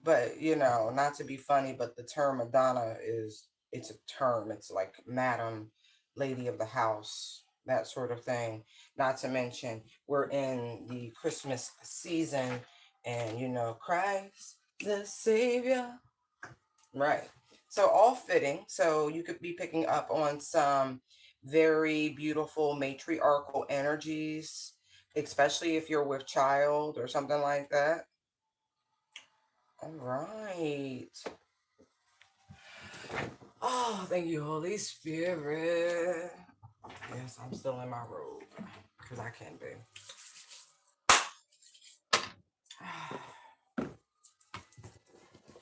But, you know, not to be funny, but the term Madonna is, it's a term. It's like Madam, Lady of the House, that sort of thing. Not to mention, we're in the Christmas season and, you know, Christ the Savior. Right. So all fitting. So you could be picking up on some very beautiful matriarchal energies, especially if you're with child or something like that. All right. Oh, thank you, Holy Spirit. Yes, I'm still in my robe because I can be.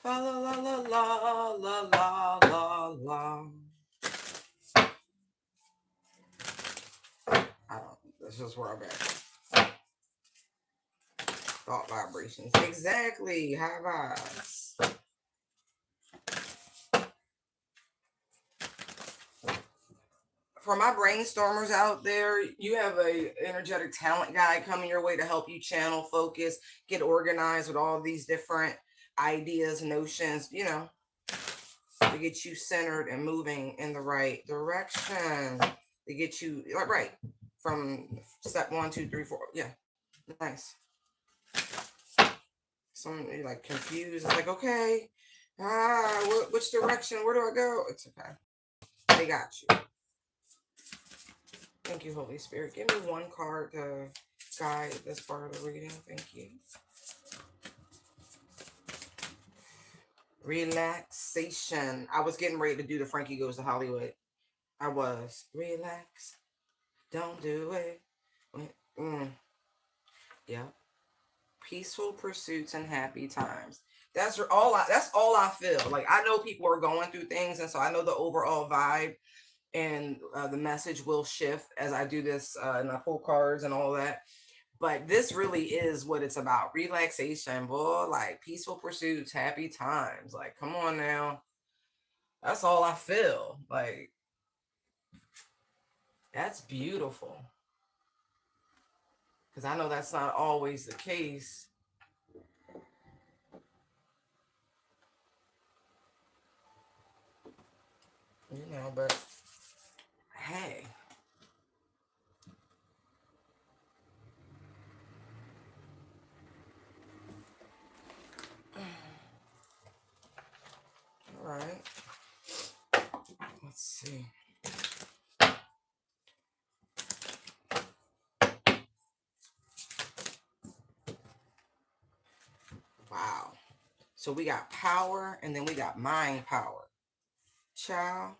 La la la la la la la la la. I don't. This is where I'm at. Thought vibrations. Exactly. High vibes. For my brainstormers out there, you have a energetic talent guide coming your way to help you channel, focus, get organized with all these different ideas, notions, you know, to get you centered and moving in the right direction. To get you right from step 1, 2, 3, 4. Yeah, nice. Some you're like confused. It's like, okay, which direction? Where do I go? It's okay. They got you. Thank you, Holy Spirit. Give me one card to guide this part of the reading. Thank you. Relaxation. I was getting ready to do the Frankie Goes to Hollywood. I was. Relax. Don't do it. Mm. Yeah. Peaceful pursuits and happy times. That's all I feel. Like I know people are going through things, and so I know the overall vibe and the message will shift as I do this and I pull cards and all that. But this really is what it's about. Relaxation, boy, like peaceful pursuits, happy times. Like, come on now. That's all I feel. Like, that's beautiful. Because I know that's not always the case. You know, but hey. All right. Let's see. Wow. So we got power and then we got mind power. Child,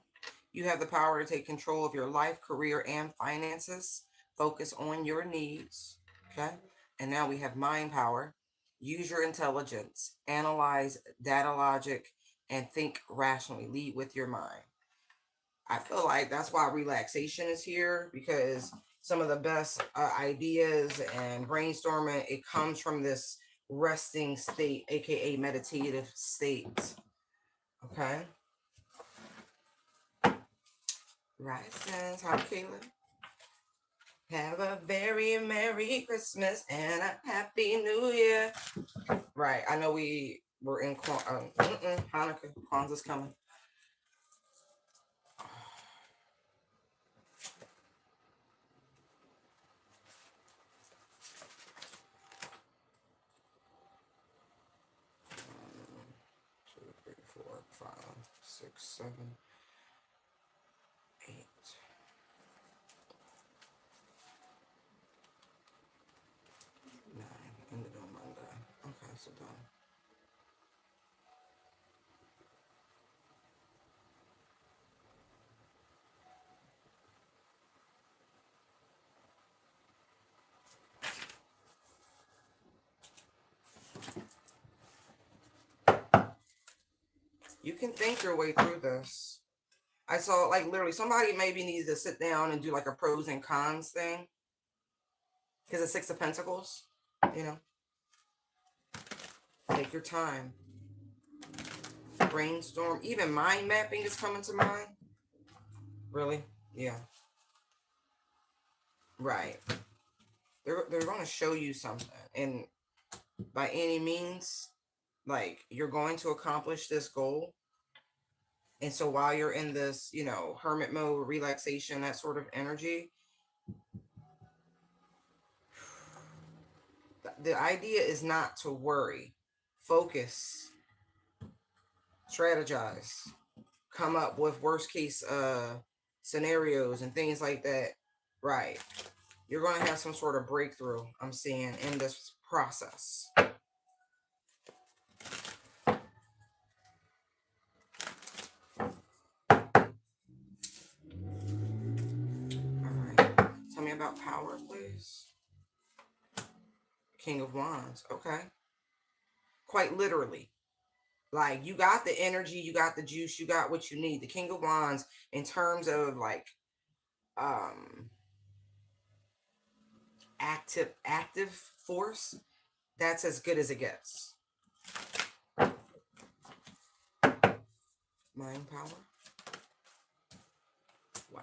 you have the power to take control of your life, career, and finances. Focus on your needs. Okay. And now we have mind power. Use your intelligence, analyze data logic, and think rationally. Lead with your mind. I feel like that's why relaxation is here because some of the best ideas and brainstorming it comes from this resting state, aka meditative state. Okay, risings. Hi, Kayla. Have a very merry Christmas and a happy New Year. Right, I know we were in Hanukkah. Kwanzaa's coming. 1, 2, 3, 4, 5, 6, 7, 8, 9. Ended on Monday. Okay, so done. You can think your way through this. I saw like literally somebody maybe needs to sit down and do like a pros and cons thing because it's 6 of Pentacles. You know, take your time, brainstorm. Even mind mapping is coming to mind. Really? Yeah. Right. They're going to show you something, and by any means, Like, you're going to accomplish this goal. And so while you're in this, you know, hermit mode, relaxation, that sort of energy, the idea is not to worry, focus, strategize, come up with worst case scenarios and things like that. Right. You're going to have some sort of breakthrough, I'm seeing, in this process. All right. Tell me about power, please. King of Wands. Okay. Quite literally. Like, you got the energy, you got the juice, you got what you need. The King of Wands, in terms of like um active force, that's as good as it gets. Mind power. Wow.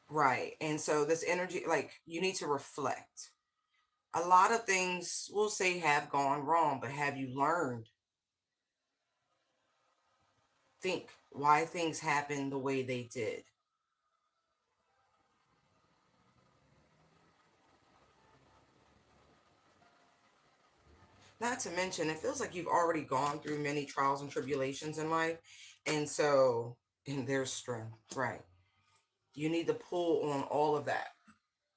Right. And so this energy, like, you need to reflect. A lot of things, we'll say, have gone wrong, but have you learned? Think why things happened the way they did. Not to mention, it feels like you've already gone through many trials and tribulations in life. And so, and there's strength, right? You need to pull on all of that.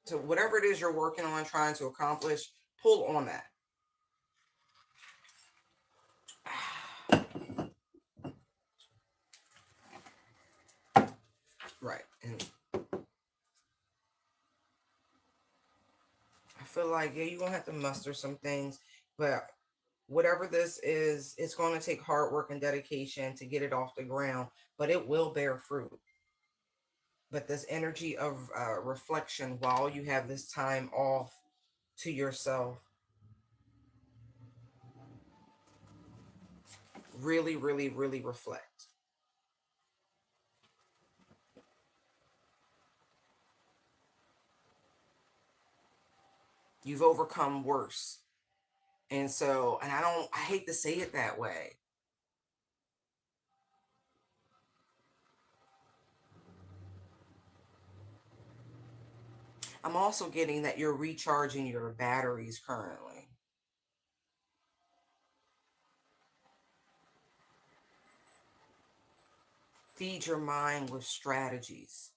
So, whatever it is you're working on, trying to accomplish, pull on that. Right. And I feel like, yeah, you're going to have to muster some things, but whatever this is, it's going to take hard work and dedication to get it off the ground, but it will bear fruit. But this energy of reflection while you have this time off to yourself, really, really, really reflect. You've overcome worse. And so, and I hate to say it that way. I'm also getting that you're recharging your batteries currently. Feed your mind with strategies.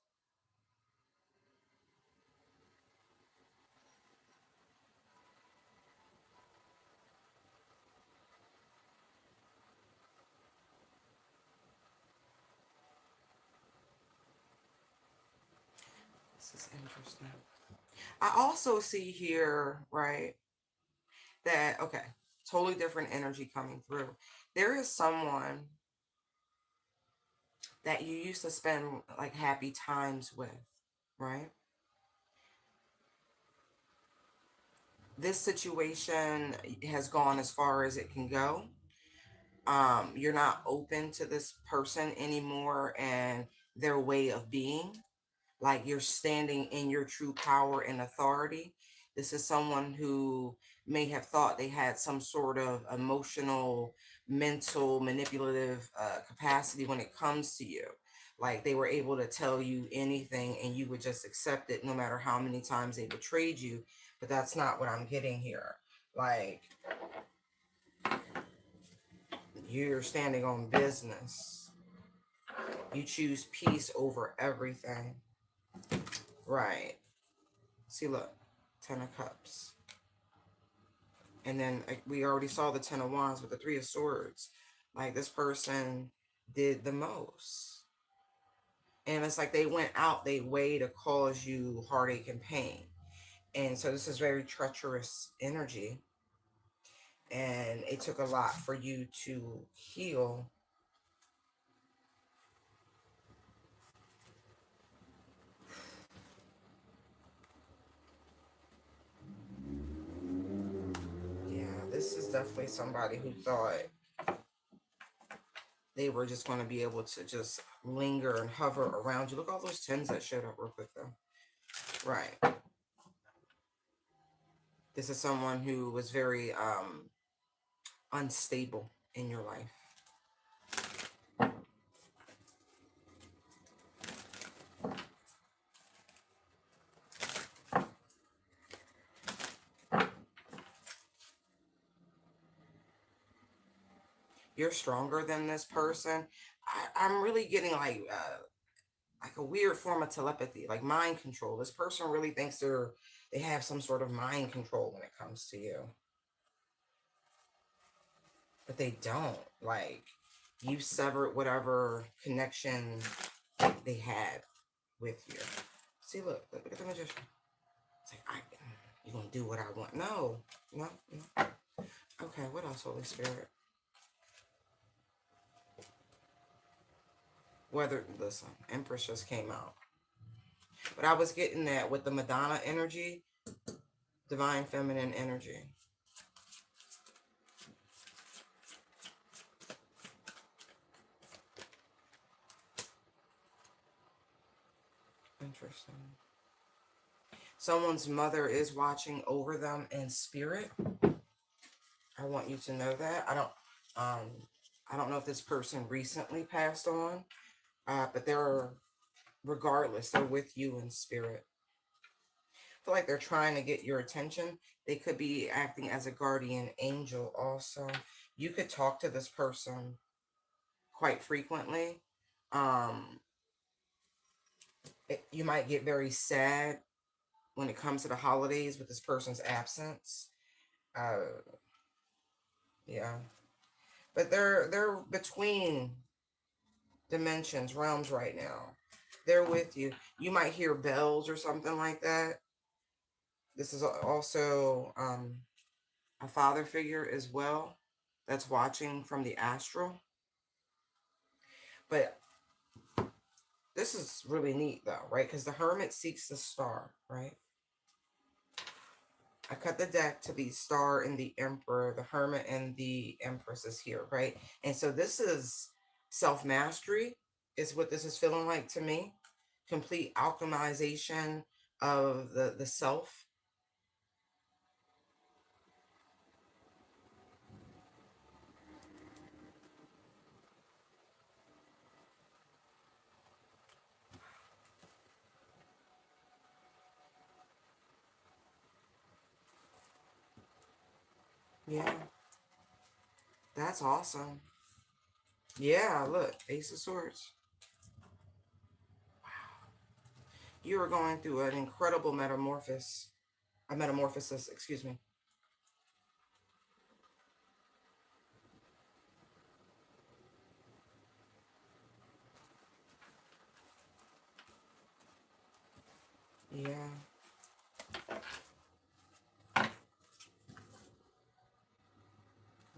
This is interesting. I also see here, right, that, okay, totally different energy coming through. There is someone that you used to spend like happy times with, right? This situation has gone as far as it can go. You're not open to this person anymore and their way of being. Like, you're standing in your true power and authority. This is someone who may have thought they had some sort of emotional, mental, manipulative capacity when it comes to you. Like, they were able to tell you anything and you would just accept it no matter how many times they betrayed you. But that's not what I'm getting here. Like, you're standing on business. You choose peace over everything. Right. See, look, Ten of Cups. And then we already saw the Ten of Wands with the Three of Swords. Like, this person did the most. And it's like they went out their way to cause you heartache and pain. And so this is very treacherous energy. And it took a lot for you to heal. Yeah, this is definitely somebody who thought they were just going to be able to just linger and hover around you. Look at all those tens that showed up real quick, though. Right. This is someone who was very unstable in your life. You're stronger than this person. I'm really getting like a weird form of telepathy, like mind control. This person really thinks they have some sort of mind control when it comes to you, but they don't. Like, you severed whatever connection they had with you. See, look at the magician. It's like, you're gonna do what I want. No, no, no. Okay, what else, Holy Spirit? Listen, Empress just came out. But I was getting that with the Madonna energy, divine feminine energy. Interesting. Someone's mother is watching over them in spirit. I want you to know that. I don't know if this person recently passed on, but regardless, they're with you in spirit. I feel like they're trying to get your attention. They could be acting as a guardian angel also. You could talk to this person quite frequently. Um, you might get very sad when it comes to the holidays with this person's absence. Uh, yeah, but they're between dimensions, realms right now. They're with you. You might hear bells or something like that. This is also a father figure as well that's watching from the astral. But this is really neat though, right? Because the hermit seeks the star, right? I cut the deck to the star and the emperor, the hermit and the empress is here, right? And so this is self-mastery, is what this is feeling like to me. Complete alchemization of the self. Yeah, that's awesome. Yeah, look, Ace of Swords. You are going through an incredible metamorphosis, excuse me. Yeah.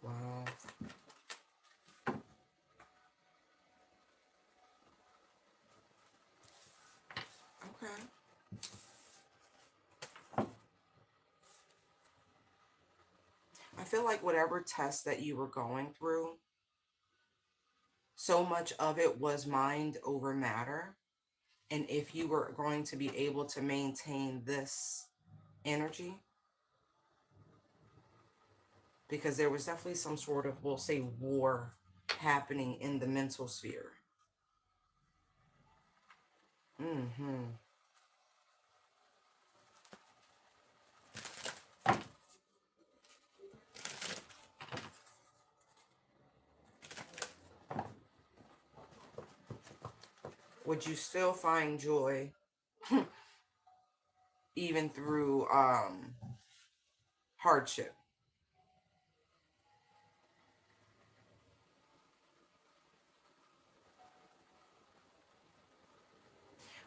Wow. Okay. I feel like whatever test that you were going through, so much of it was mind over matter. And if you were going to be able to maintain this energy, because there was definitely some sort of, we'll say, war happening in the mental sphere. Mm-hmm. Would you still find joy even through hardship?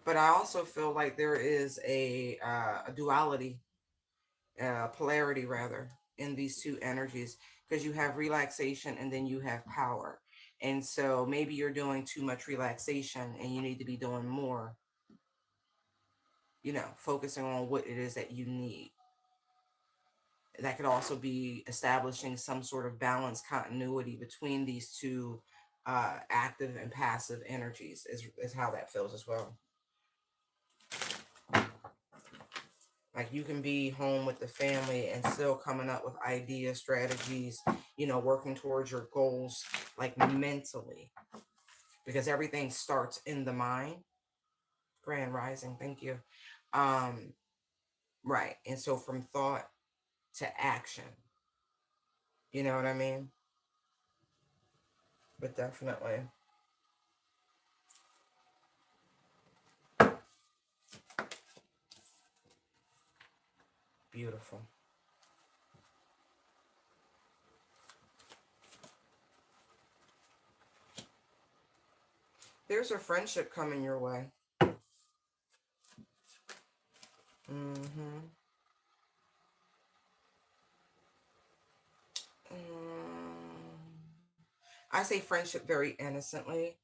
But I also feel like there is a duality, polarity rather, in these two energies, because you have relaxation and then you have power. And so maybe you're doing too much relaxation and you need to be doing more, focusing on what it is that you need. That could also be establishing some sort of balanced continuity between these two active and passive energies, is how that feels as well. Like you can be home with the family and still coming up with ideas, strategies, you know, working towards your goals, like mentally, because everything starts in the mind. Grand Rising, thank you. Um, right. And so from thought to action, you know what I mean? But definitely. Beautiful. There's a friendship coming your way. Mm-hmm. I say friendship very innocently.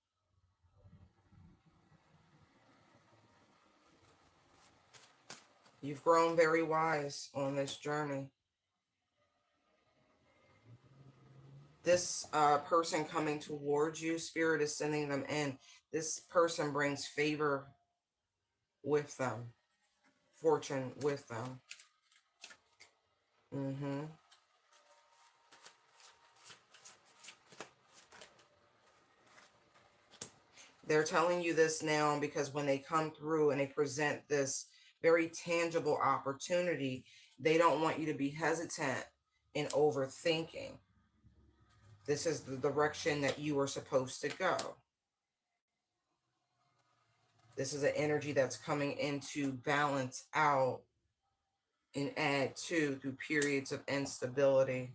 You've grown very wise on this journey. This person coming towards you, Spirit is sending them in. This person brings favor with them, fortune with them. Mm-hmm. They're telling you this now because when they come through and they present this very tangible opportunity, they don't want you to be hesitant in overthinking. This is the direction that you are supposed to go. This is an energy that's coming in to balance out and add to through periods of instability.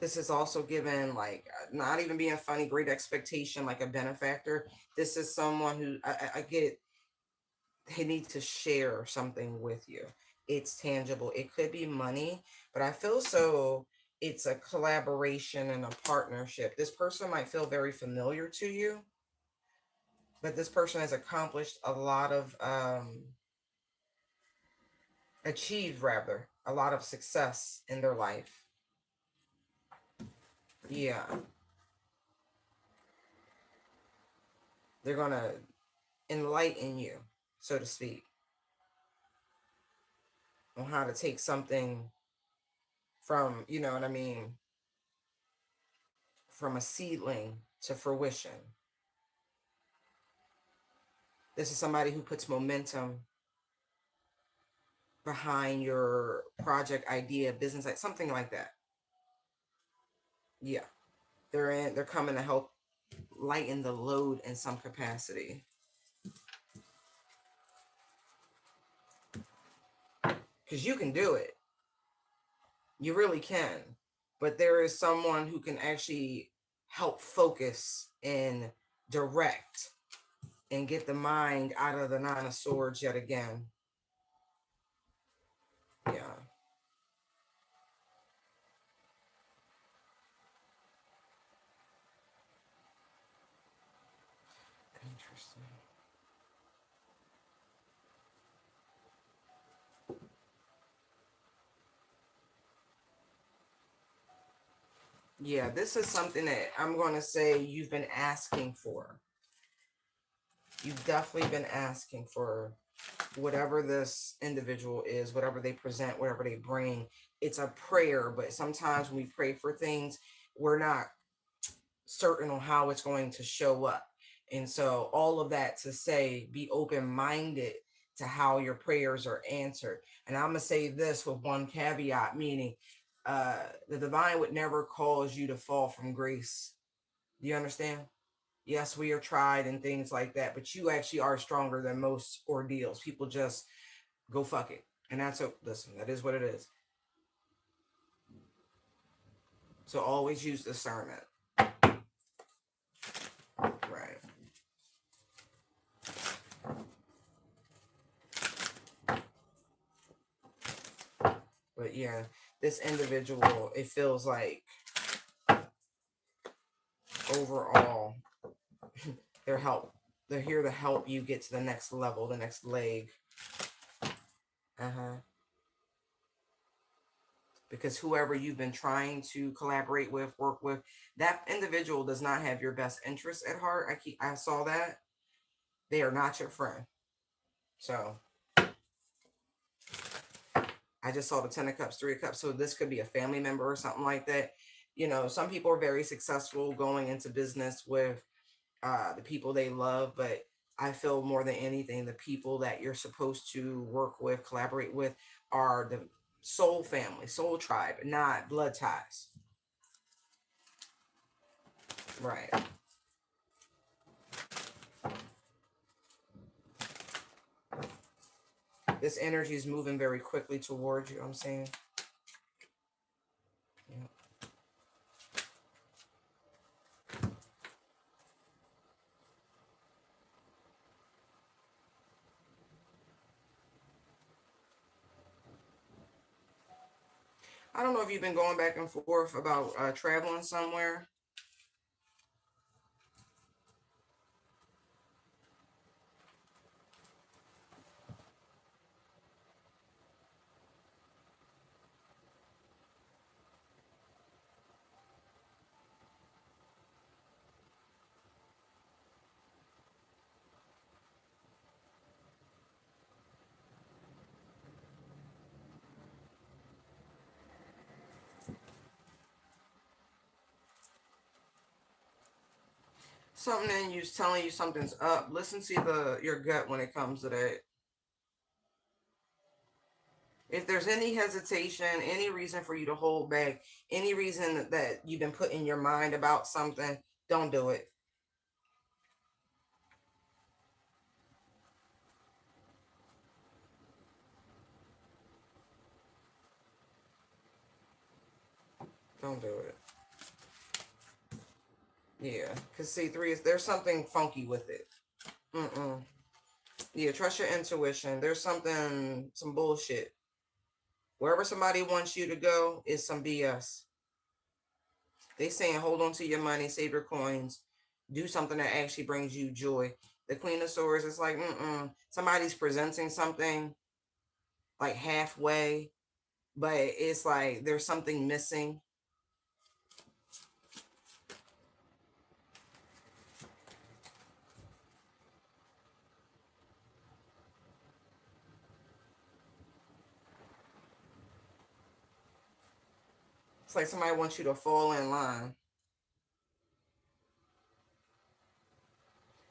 This is also given, like, not even being funny, great expectation, like a benefactor. This is someone who I get, they need to share something with you. It's tangible. It could be money, but I feel so it's a collaboration and a partnership. This person might feel very familiar to you, but this person has accomplished a lot of achieved rather a lot of success in their life. Yeah, they're gonna enlighten you, so to speak, on how to take something from, you know what I mean, from a seedling to fruition. This is somebody who puts momentum behind your project idea, business, like something like that. Yeah, they're coming to help lighten the load in some capacity, because you can do it. You really can. But there is someone who can actually help focus and direct and get the mind out of the Nine of Swords yet again. Yeah. Interesting. Yeah, this is something that I'm going to say you've been asking for. You've definitely been asking for whatever this individual is, whatever they present, whatever they bring. It's a prayer, but sometimes when we pray for things, we're not certain on how it's going to show up. And so, all of that to say, be open minded to how your prayers are answered. And I'm going to say this with one caveat, meaning the divine would never cause you to fall from grace. Do you understand? Yes, we are tried and things like that, but you actually are stronger than most ordeals. People just go fuck it. And that's a listen, that is what it is. So always use discernment. Right. But yeah, this individual, it feels like overall, their help. They're here to help you get to the next level, the next leg. Because whoever you've been trying to collaborate with, work with, that individual does not have your best interest at heart. I saw that. They are not your friend. So I just saw the 10 of cups, 3 of cups. So this could be a family member or something like that. You know, some people are very successful going into business with the people they love, but I feel more than anything, the people that you're supposed to work with, collaborate with, are the soul family, soul tribe, not blood ties. Right. This energy is moving very quickly towards you, I'm saying. Yeah. I don't know if you've been going back and forth about traveling somewhere. Something in you's telling you something's up. Listen to your gut when it comes to that. If there's any hesitation, any reason for you to hold back, any reason that you've been put in your mind about something, don't do it. Don't do it. Yeah, because see, three is there's something funky with it. Mm-mm. Yeah, trust your intuition. There's some bullshit. Wherever somebody wants you to go is some BS. They saying hold on to your money, save your coins, do something that actually brings you joy. The Queen of Swords is like, somebody's presenting something like halfway, but it's like there's something missing. It's like somebody wants you to fall in line.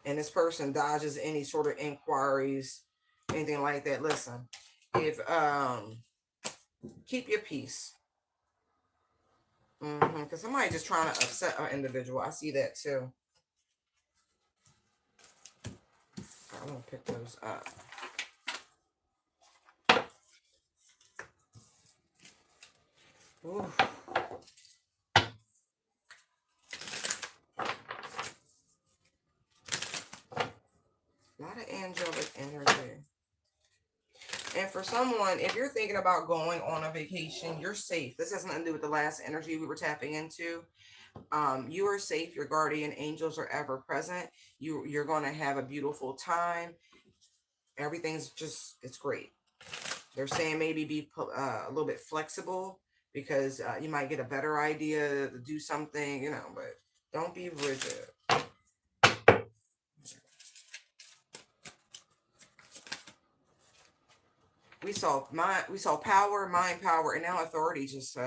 And this person dodges any sort of inquiries, anything like that. Listen, if keep your peace. Because somebody just trying to upset an individual. I see that too. I'm gonna pick those up. Ooh. A lot of angelic energy. And for someone, if you're thinking about going on a vacation, you're safe. This has nothing to do with the last energy we were tapping into. You are safe. Your guardian angels are ever present. You're going to have a beautiful time. Everything's just, it's great. They're saying maybe be a little bit flexible because you might get a better idea to do something, but don't be rigid. We saw power, mind power, and now authority just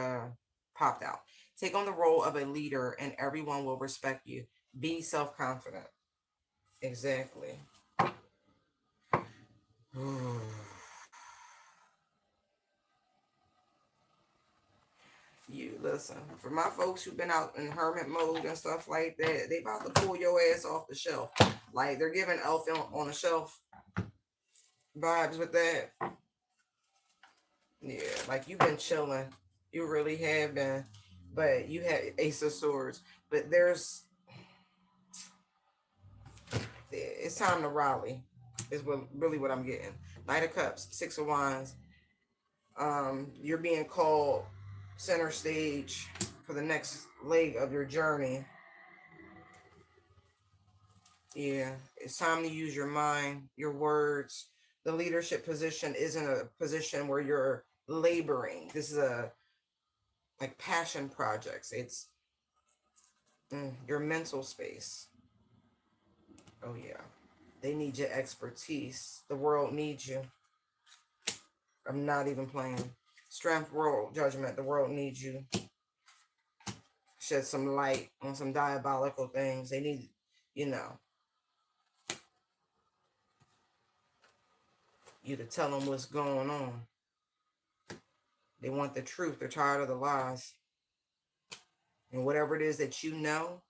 popped out. Take on the role of a leader, and everyone will respect you. Be self confident. Exactly. You listen, for my folks who've been out in hermit mode and stuff like that, they about to pull your ass off the shelf. Like they're giving elf on the shelf vibes with that. Yeah, like you've been chilling. You really have been. But you had Ace of Swords. But it's time to rally. Is what I'm getting. Knight of Cups, Six of Wands. You're being called center stage for the next leg of your journey. Yeah, it's time to use your mind, your words. The leadership position isn't a position where you're laboring. This is a like passion projects. It's your mental space. Oh yeah, they need your expertise. The world needs you. I'm not even playing. Strength, world, judgment. The world needs you. Shed some light on some diabolical things. They need, you know, you to tell them what's going on. They want the truth. They're tired of the lies. And whatever it is that you know,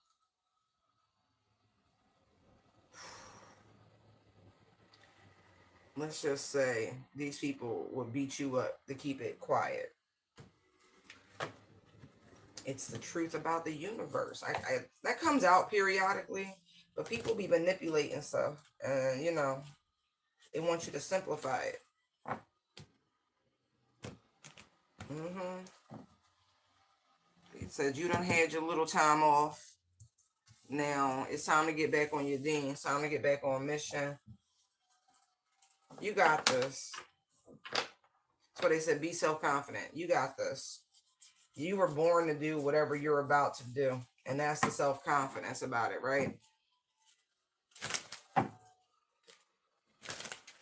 let's just say these people will beat you up to keep it quiet. It's the truth about the universe. That comes out periodically, but people be manipulating stuff, and they want you to simplify it. It said you done had your little time off. Now it's time to get back on your dean. It's time to get back on mission. You got this. That's what they said. Be self-confident. You got this. You were born to do whatever you're about to do. And that's the self-confidence about it, right?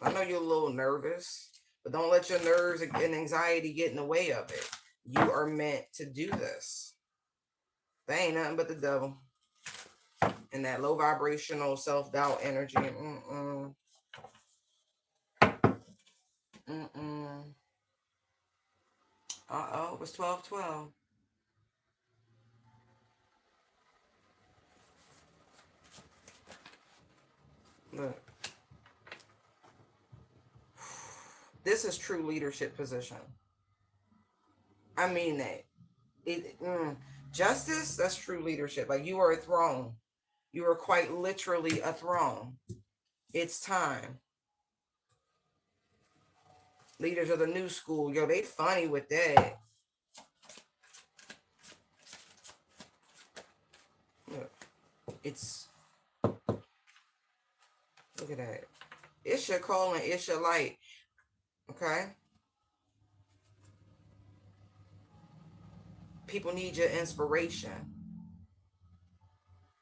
I know you're a little nervous, but don't let your nerves and anxiety get in the way of it. You are meant to do this. They ain't nothing but the devil. And that low vibrational self-doubt energy. Uh-oh, it was 12:12. Look. This is true leadership position. I mean that. Justice, that's true leadership. Like you are a throne. You are quite literally a throne. It's time. Leaders of the new school, yo, they funny with that. Look, look at that. It's your calling, it's your light. Okay? People need your inspiration.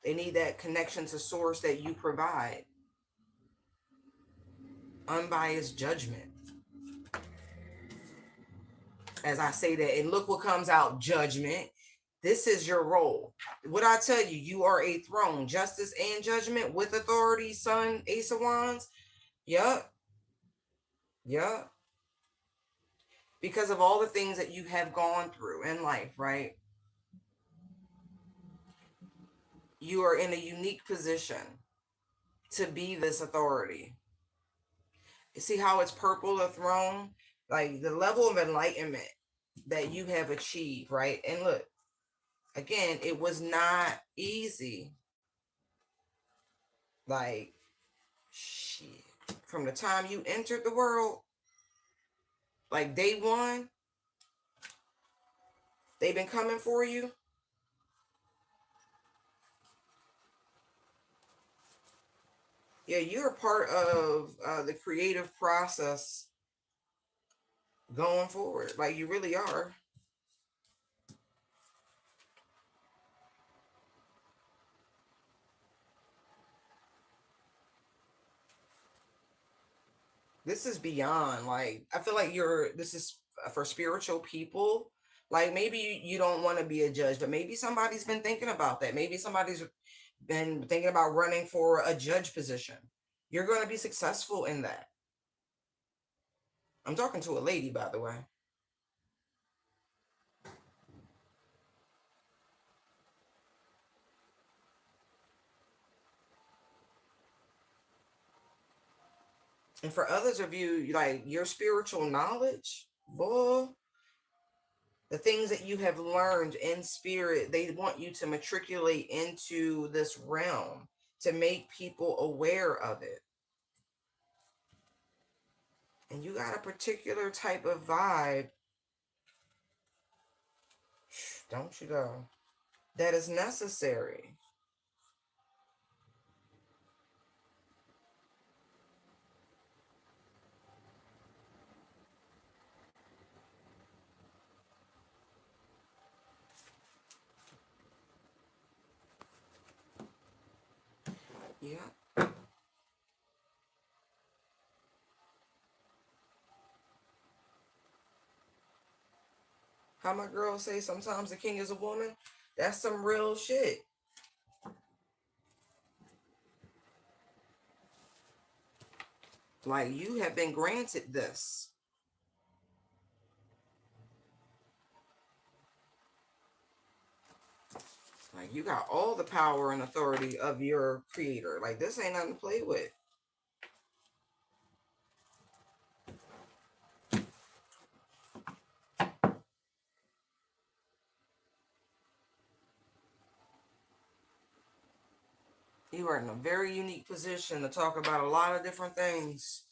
They need that connection to source that you provide. Unbiased judgment. As I say that, and look what comes out, judgment. This is your role. What I tell you, you are a throne, justice and judgment with authority, Sun, Ace of Wands. Yup. Yup. Because of all the things that you have gone through in life, right? You are in a unique position to be this authority. You see how it's purple, the throne? Like the level of enlightenment that you have achieved, right? And look, again, it was not easy. Like, shit. From the time you entered the world, like day one, they've been coming for you. Yeah, you're a part of the creative process going forward. Like, you really are. This is beyond. Like, I feel like this is for spiritual people. Like, maybe you don't want to be a judge, but maybe somebody's been thinking about that. Maybe somebody's been thinking about running for a judge position. You're going to be successful in that. I'm talking to a lady, by the way. And for others of you, like your spiritual knowledge, boy, the things that you have learned in spirit, they want you to matriculate into this realm to make people aware of it. And you got a particular type of vibe, don't you go, that is necessary. Yeah. How my girls say sometimes the king is a woman. That's some real shit. Like, you have been granted this. Like, you got all the power and authority of your creator. Like, this ain't nothing to play with. You are in a very unique position to talk about a lot of different things.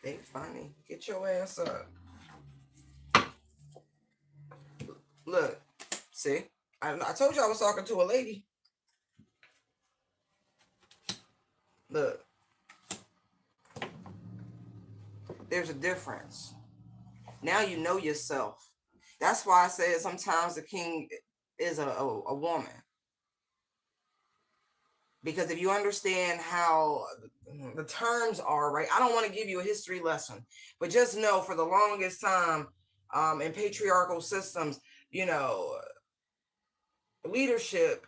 They funny. Get your ass up. Look, see? I told you I was talking to a lady. Look. There's a difference. Now you know yourself. That's why I said sometimes the king is a woman. Because if you understand how the terms are, right? I don't want to give you a history lesson, but just know for the longest time in patriarchal systems, you know, leadership,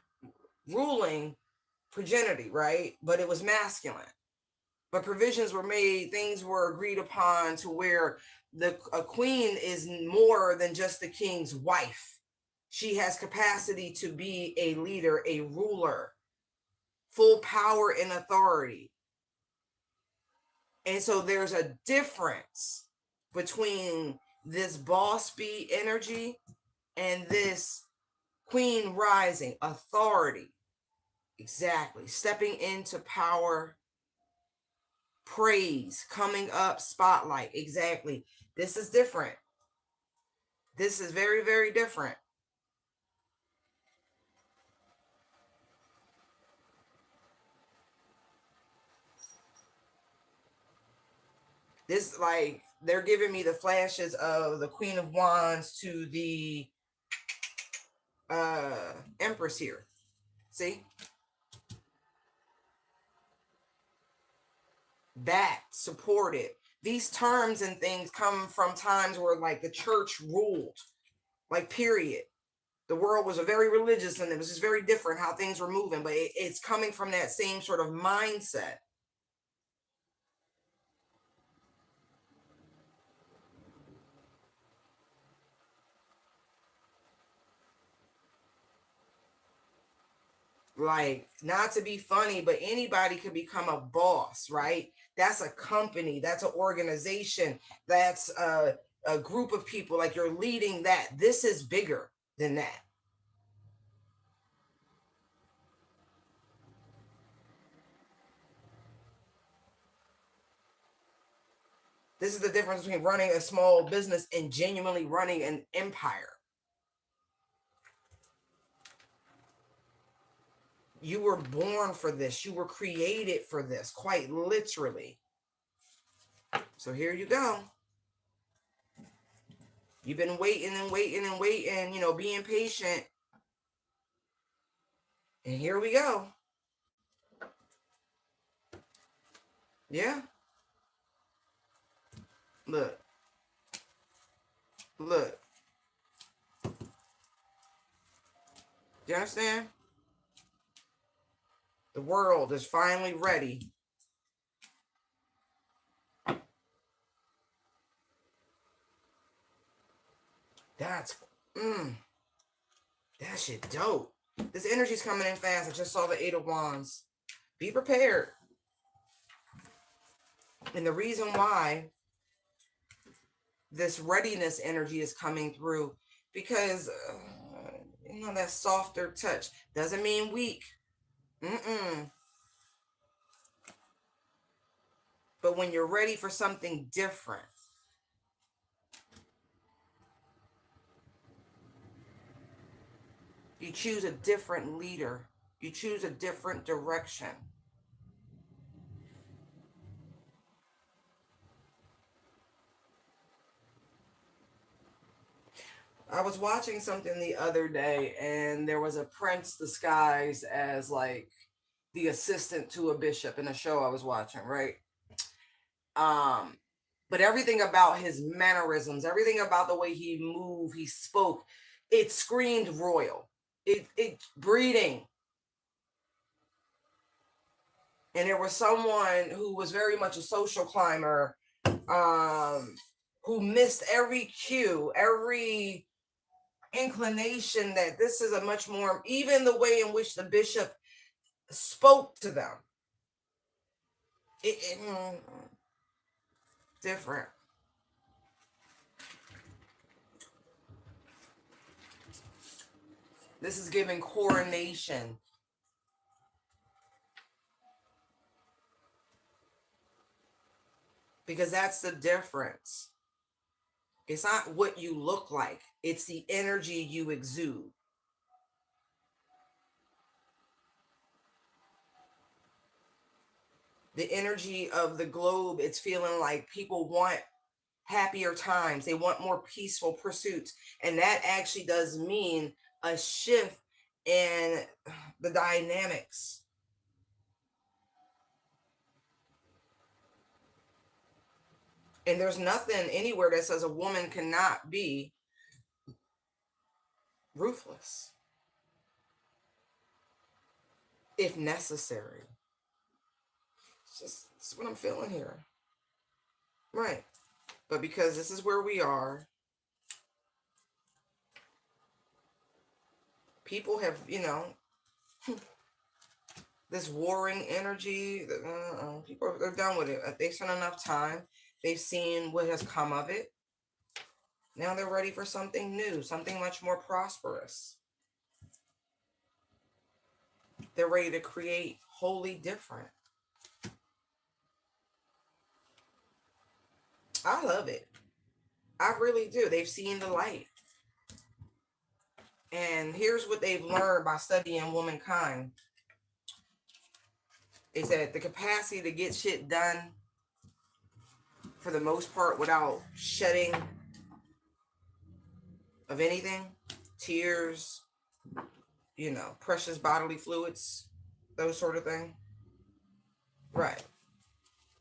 ruling, progeny, right? But it was masculine. But provisions were made, things were agreed upon to where a queen is more than just the king's wife. She has capacity to be a leader, a ruler, full power and authority. And so there's a difference between this boss bee energy and this queen rising authority. Exactly. Stepping into power, praise, coming up, spotlight. Exactly. This is different. This is very, very different. This, like, they're giving me the flashes of the Queen of Wands to the Empress here. See? That supported. These terms and things come from times where, like, the church ruled. Like, period. The world was a very religious and it was just very different how things were moving, but it's coming from that same sort of mindset. Like, not to be funny, but anybody could become a boss, right? That's a company, that's an organization, that's a group of people. Like, you're leading that. This is bigger than that. This is the difference between running a small business and genuinely running an empire. You were born for this. You were created for this, quite literally. So here you go. You've been waiting and waiting and waiting, you know, being patient. And here we go. Yeah. Look. Look. Do you understand? The world is finally ready. That's that shit dope. This energy's coming in fast. I just saw the 8 of Wands. Be prepared. And the reason why this readiness energy is coming through, because you know, that softer touch doesn't mean weak. But when you're ready for something different, you choose a different leader. You choose a different direction. I was watching something the other day, and there was a prince disguised as like the assistant to a bishop in a show I was watching, right? Um, but everything about his mannerisms, everything about the way he moved, he spoke, it screamed royal. It breeding. And there was someone who was very much a social climber, um, who missed every cue, every inclination that this is a much more, even the way in which the bishop spoke to them, it different. This is giving coronation, because that's the difference. It's not what you look like, it's the energy you exude. The energy of the globe, it's feeling like people want happier times, they want more peaceful pursuits, and that actually does mean a shift in the dynamics. And there's nothing anywhere that says a woman cannot be ruthless if necessary. It's what I'm feeling here. Right. But because this is where we are, people have, this warring energy. People, they're done with it. They've spent enough time. They've seen what has come of it. Now they're ready for something new, something much more prosperous. They're ready to create wholly different. I love it. I really do. They've seen the light. And here's what they've learned by studying womankind is that the capacity to get shit done for the most part without shedding of anything, tears, precious bodily fluids, those sort of thing. Right.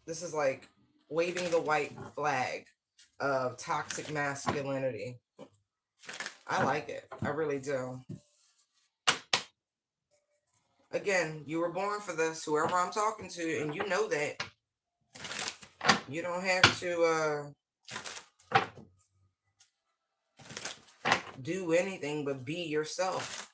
This is like waving the white flag of toxic masculinity. I like it. I really do. Again, you were born for this, whoever I'm talking to, and you know that. You don't have to do anything but be yourself.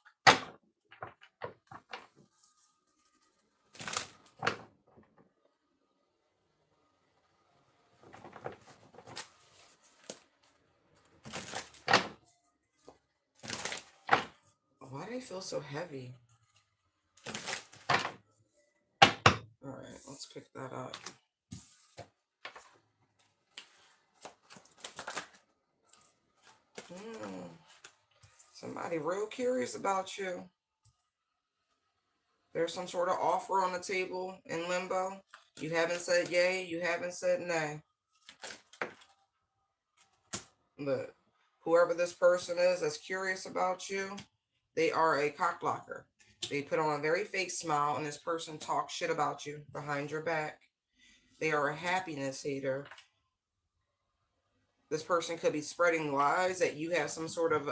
Why do I feel so heavy? Alright, let's pick that up. Somebody real curious about you. There's some sort of offer on the table in limbo. You haven't said yay, you haven't said nay. But whoever this person is that's curious about you, they are a cock blocker. They put on a very fake smile, and this person talks shit about you behind your back. They are a happiness hater. This person could be spreading lies that you have some sort of,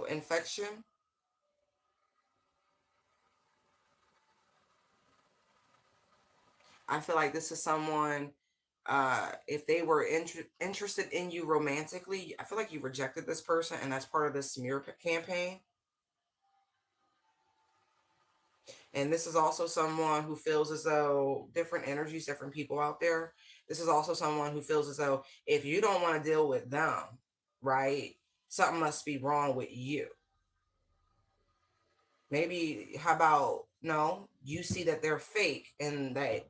infection. I feel like this is someone, if they were interested in you romantically, I feel like you rejected this person, and that's part of this smear campaign. And this is also someone who feels as though different energies, different people out there. This is also someone who feels as though if you don't want to deal with them, right, something must be wrong with you. Maybe, how about, no, you see that they're fake and that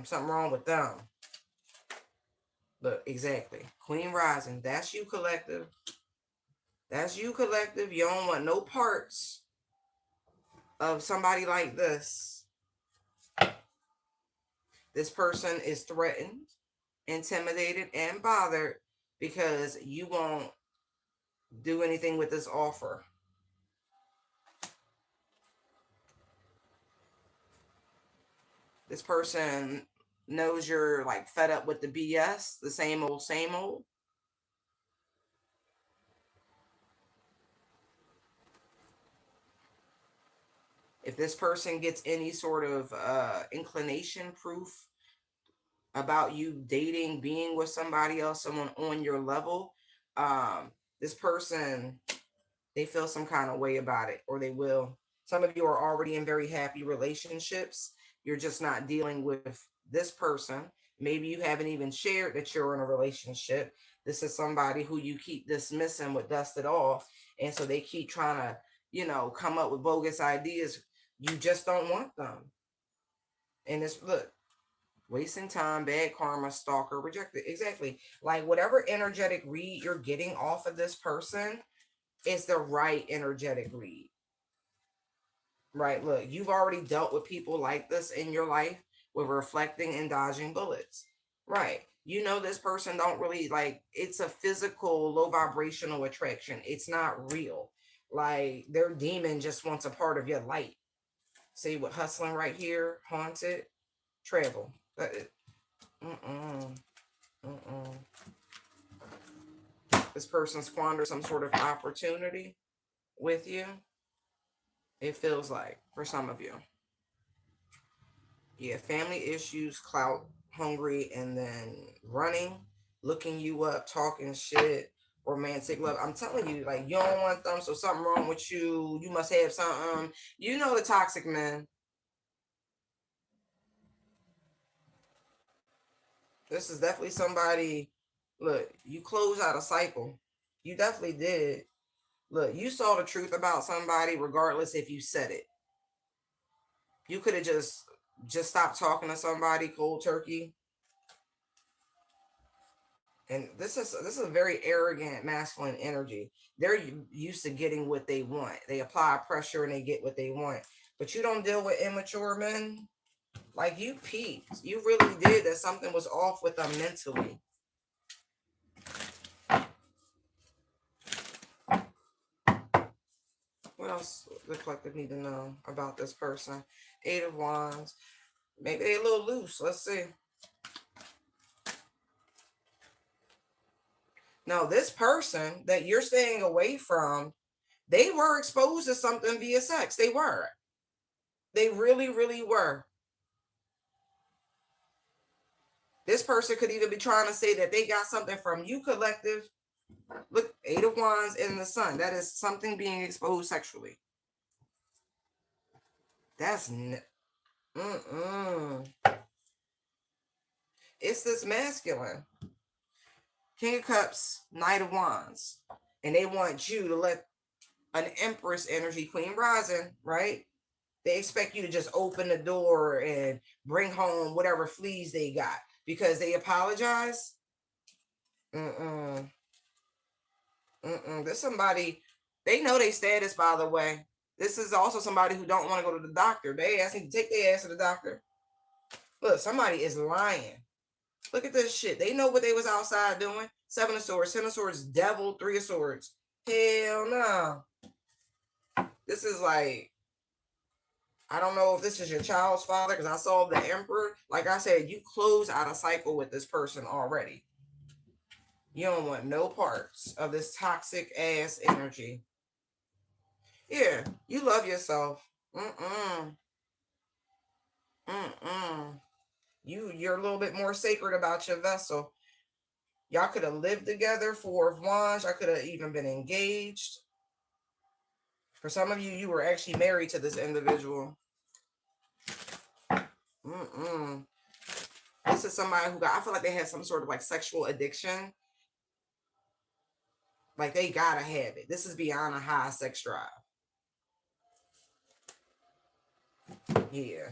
something wrong with them. Look, exactly. Queen Rising, that's you, collective. That's you, collective. You don't want no parts of somebody like this. This person is threatened, intimidated, and bothered because you won't do anything with this offer. This person knows you're like fed up with the BS, the same old, same old. If this person gets any sort of inclination proof about you dating, being with somebody else, someone on your level, this person, they feel some kind of way about it, or they will. Some of you are already in very happy relationships. You're just not dealing with this person. Maybe you haven't even shared that you're in a relationship. This is somebody who you keep dismissing with dusted off. And so they keep trying to, come up with bogus ideas. You just don't want them. And it's, look, wasting time, bad karma, stalker, rejected. Exactly. Like whatever energetic read you're getting off of this person is the right energetic read. Right. Look, you've already dealt with people like this in your life with reflecting and dodging bullets. Right. You know, this person don't really like, it's a physical, low vibrational attraction. It's not real. Like their demon just wants a part of your light. See what hustling right here, haunted, travel. Mm-mm. Mm-mm. This person squandered some sort of opportunity with you. It feels like for some of you. Yeah, family issues, clout hungry, and then running, looking you up, talking shit, romantic love. I'm telling you, like, you don't want them, so something wrong with you. You must have something. You know the toxic man. This is definitely somebody. Look, you close out a cycle. You definitely did. Look, you saw the truth about somebody, regardless if you said it. You could have just stopped talking to somebody cold turkey. And this is a very arrogant masculine energy. They're used to getting what they want. They apply pressure and they get what they want. But you don't deal with immature men. Like you peeped. You really did that something was off with them mentally. What else the collective need to know about this person? Eight of Wands. Maybe they're a little loose. Let's see. No, this person that you're staying away from, they were exposed to something via sex. They were. They really, really were. This person could even be trying to say that they got something from you, collective. Look, Eight of Wands in the Sun. That is something being exposed sexually. That's mm-mm. It's this masculine. King of Cups, Knight of Wands. And they want you to let an Empress energy, Queen Rising, right? They expect you to just open the door and bring home whatever fleas they got because they apologize. Mm-mm. Mm-mm. There's somebody, they know their status, by the way. This is also somebody who don't want to go to the doctor. They ask me to take their ass to the doctor. Look, somebody is lying. Look at this shit. They know what they was outside doing. Seven of Swords, Ten of Swords, Devil, Three of Swords. Hell no. This is like, I don't know if this is your child's father because I saw the Emperor. Like I said, you close out a cycle with this person already. You don't want no parts of this toxic ass energy. Yeah, you love yourself. Mm-mm. Mm-mm. You're a little bit more sacred about your vessel. Y'all could have lived together, Four of Wands. Y'all could have even been engaged. For some of you, you were actually married to this individual. Mm-mm. This is somebody who got, I feel like they had some sort of like sexual addiction. Like they gotta have it. This is beyond a high sex drive. Yeah.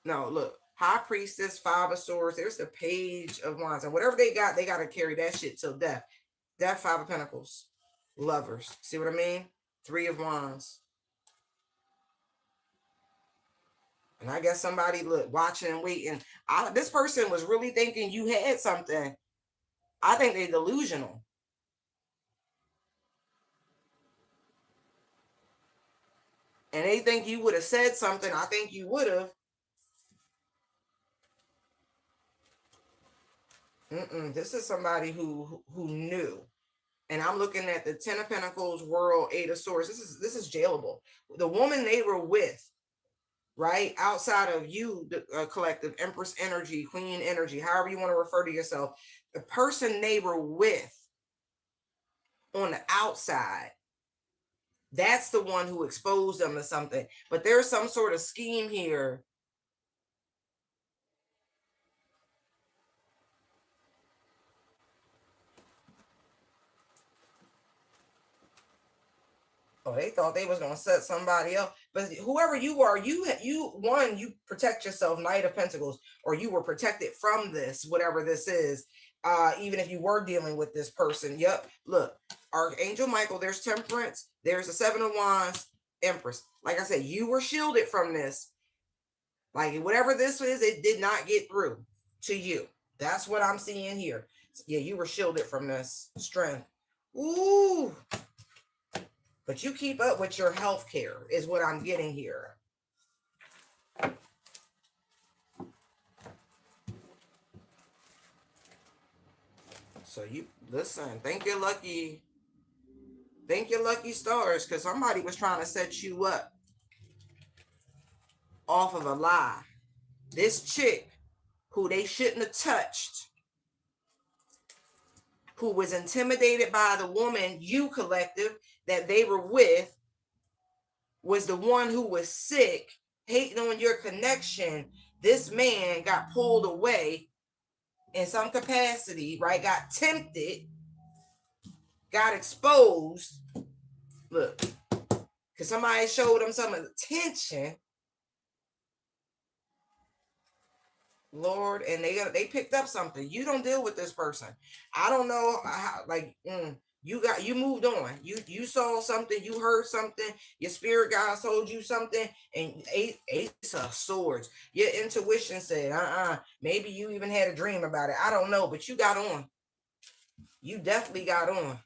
No, look. High Priestess, Five of Swords. There's the Page of Wands. And whatever they got to carry that shit till death. Death, Five of Pentacles. Lovers. See what I mean? Three of Wands. And I guess somebody, look, watching and waiting. This person was really thinking you had something. I think they're delusional. And they think you would have said something. I think you would have. This is somebody who knew. And I'm looking at the Ten of Pentacles, World, Eight of Swords. This is jailable. The woman they were with, right, outside of you, the collective, Empress energy, Queen energy, however you want to refer to yourself, the person they were with on the outside, that's the one who exposed them to something. But there's some sort of scheme here. Oh, they thought they was gonna set somebody else. But whoever you are, you protect yourself, Knight of Pentacles, or you were protected from this, whatever this is. Even if you were dealing with this person. Yep. Look, Archangel Michael, there's Temperance, there's the Seven of Wands, Empress. Like I said, you were shielded from this. Like whatever this is, it did not get through to you. That's what I'm seeing here. Yeah, you were shielded from this strength. Ooh. But you keep up with your health care is what I'm getting here. So you listen, thank your lucky stars, because somebody was trying to set you up off of a lie. This chick who they shouldn't have touched, who was intimidated by the woman, you collective, that they were with, was the one who was sick, hating on your connection. This man got pulled away in some capacity, right? Got tempted, got exposed. Look, because somebody showed him some attention. Lord, and they picked up something. You don't deal with this person. I don't know how, like, you moved on. You saw something, you heard something, your spirit guide told you something, and Ace of Swords. Your intuition said, maybe you even had a dream about it. I don't know, but you got on. You definitely got on.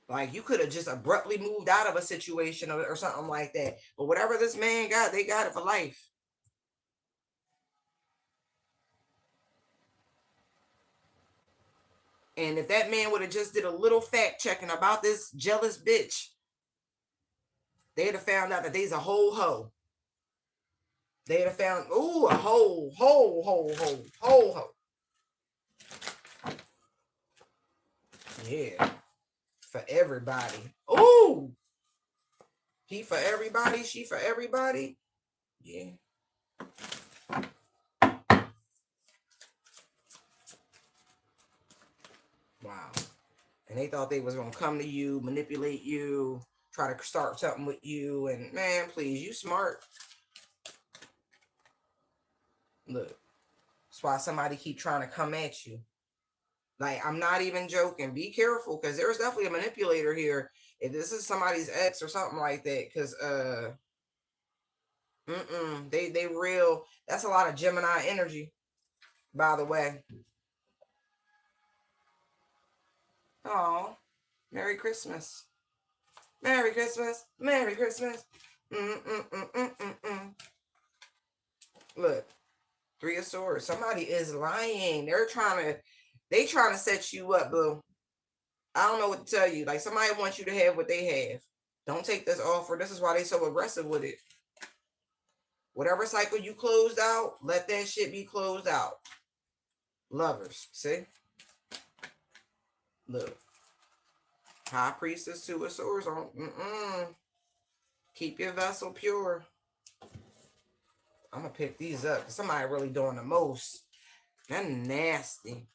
Like you could have just abruptly moved out of a situation or something like that. But whatever this man got, they got it for life. And if that man would have just did a little fact checking about this jealous bitch, they'd have found out that they's a whole hoe. They'd have found, a whole hoe. Yeah. For everybody. Ooh. He for everybody, she for everybody. Yeah. Wow. And they thought they was going to come to you, manipulate you, try to start something with you. And man, please, you smart. Look, that's why somebody keep trying to come at you. Like, I'm not even joking. Be careful, because there's definitely a manipulator here. If this is somebody's ex or something like that, because they real. That's a lot of Gemini energy, by the way. Oh, Merry Christmas. Merry Christmas. Merry Christmas. Look, Three of Swords. Somebody is lying. They trying to set you up, boo. I don't know what to tell you. Like, somebody wants you to have what they have. Don't take this offer. This is why they so aggressive with it. Whatever cycle you closed out, let that shit be closed out. Lovers, see? Look. High Priestess, Two of Swords on. Keep your vessel pure. I'm going to pick these up. Somebody really doing the most. They're nasty.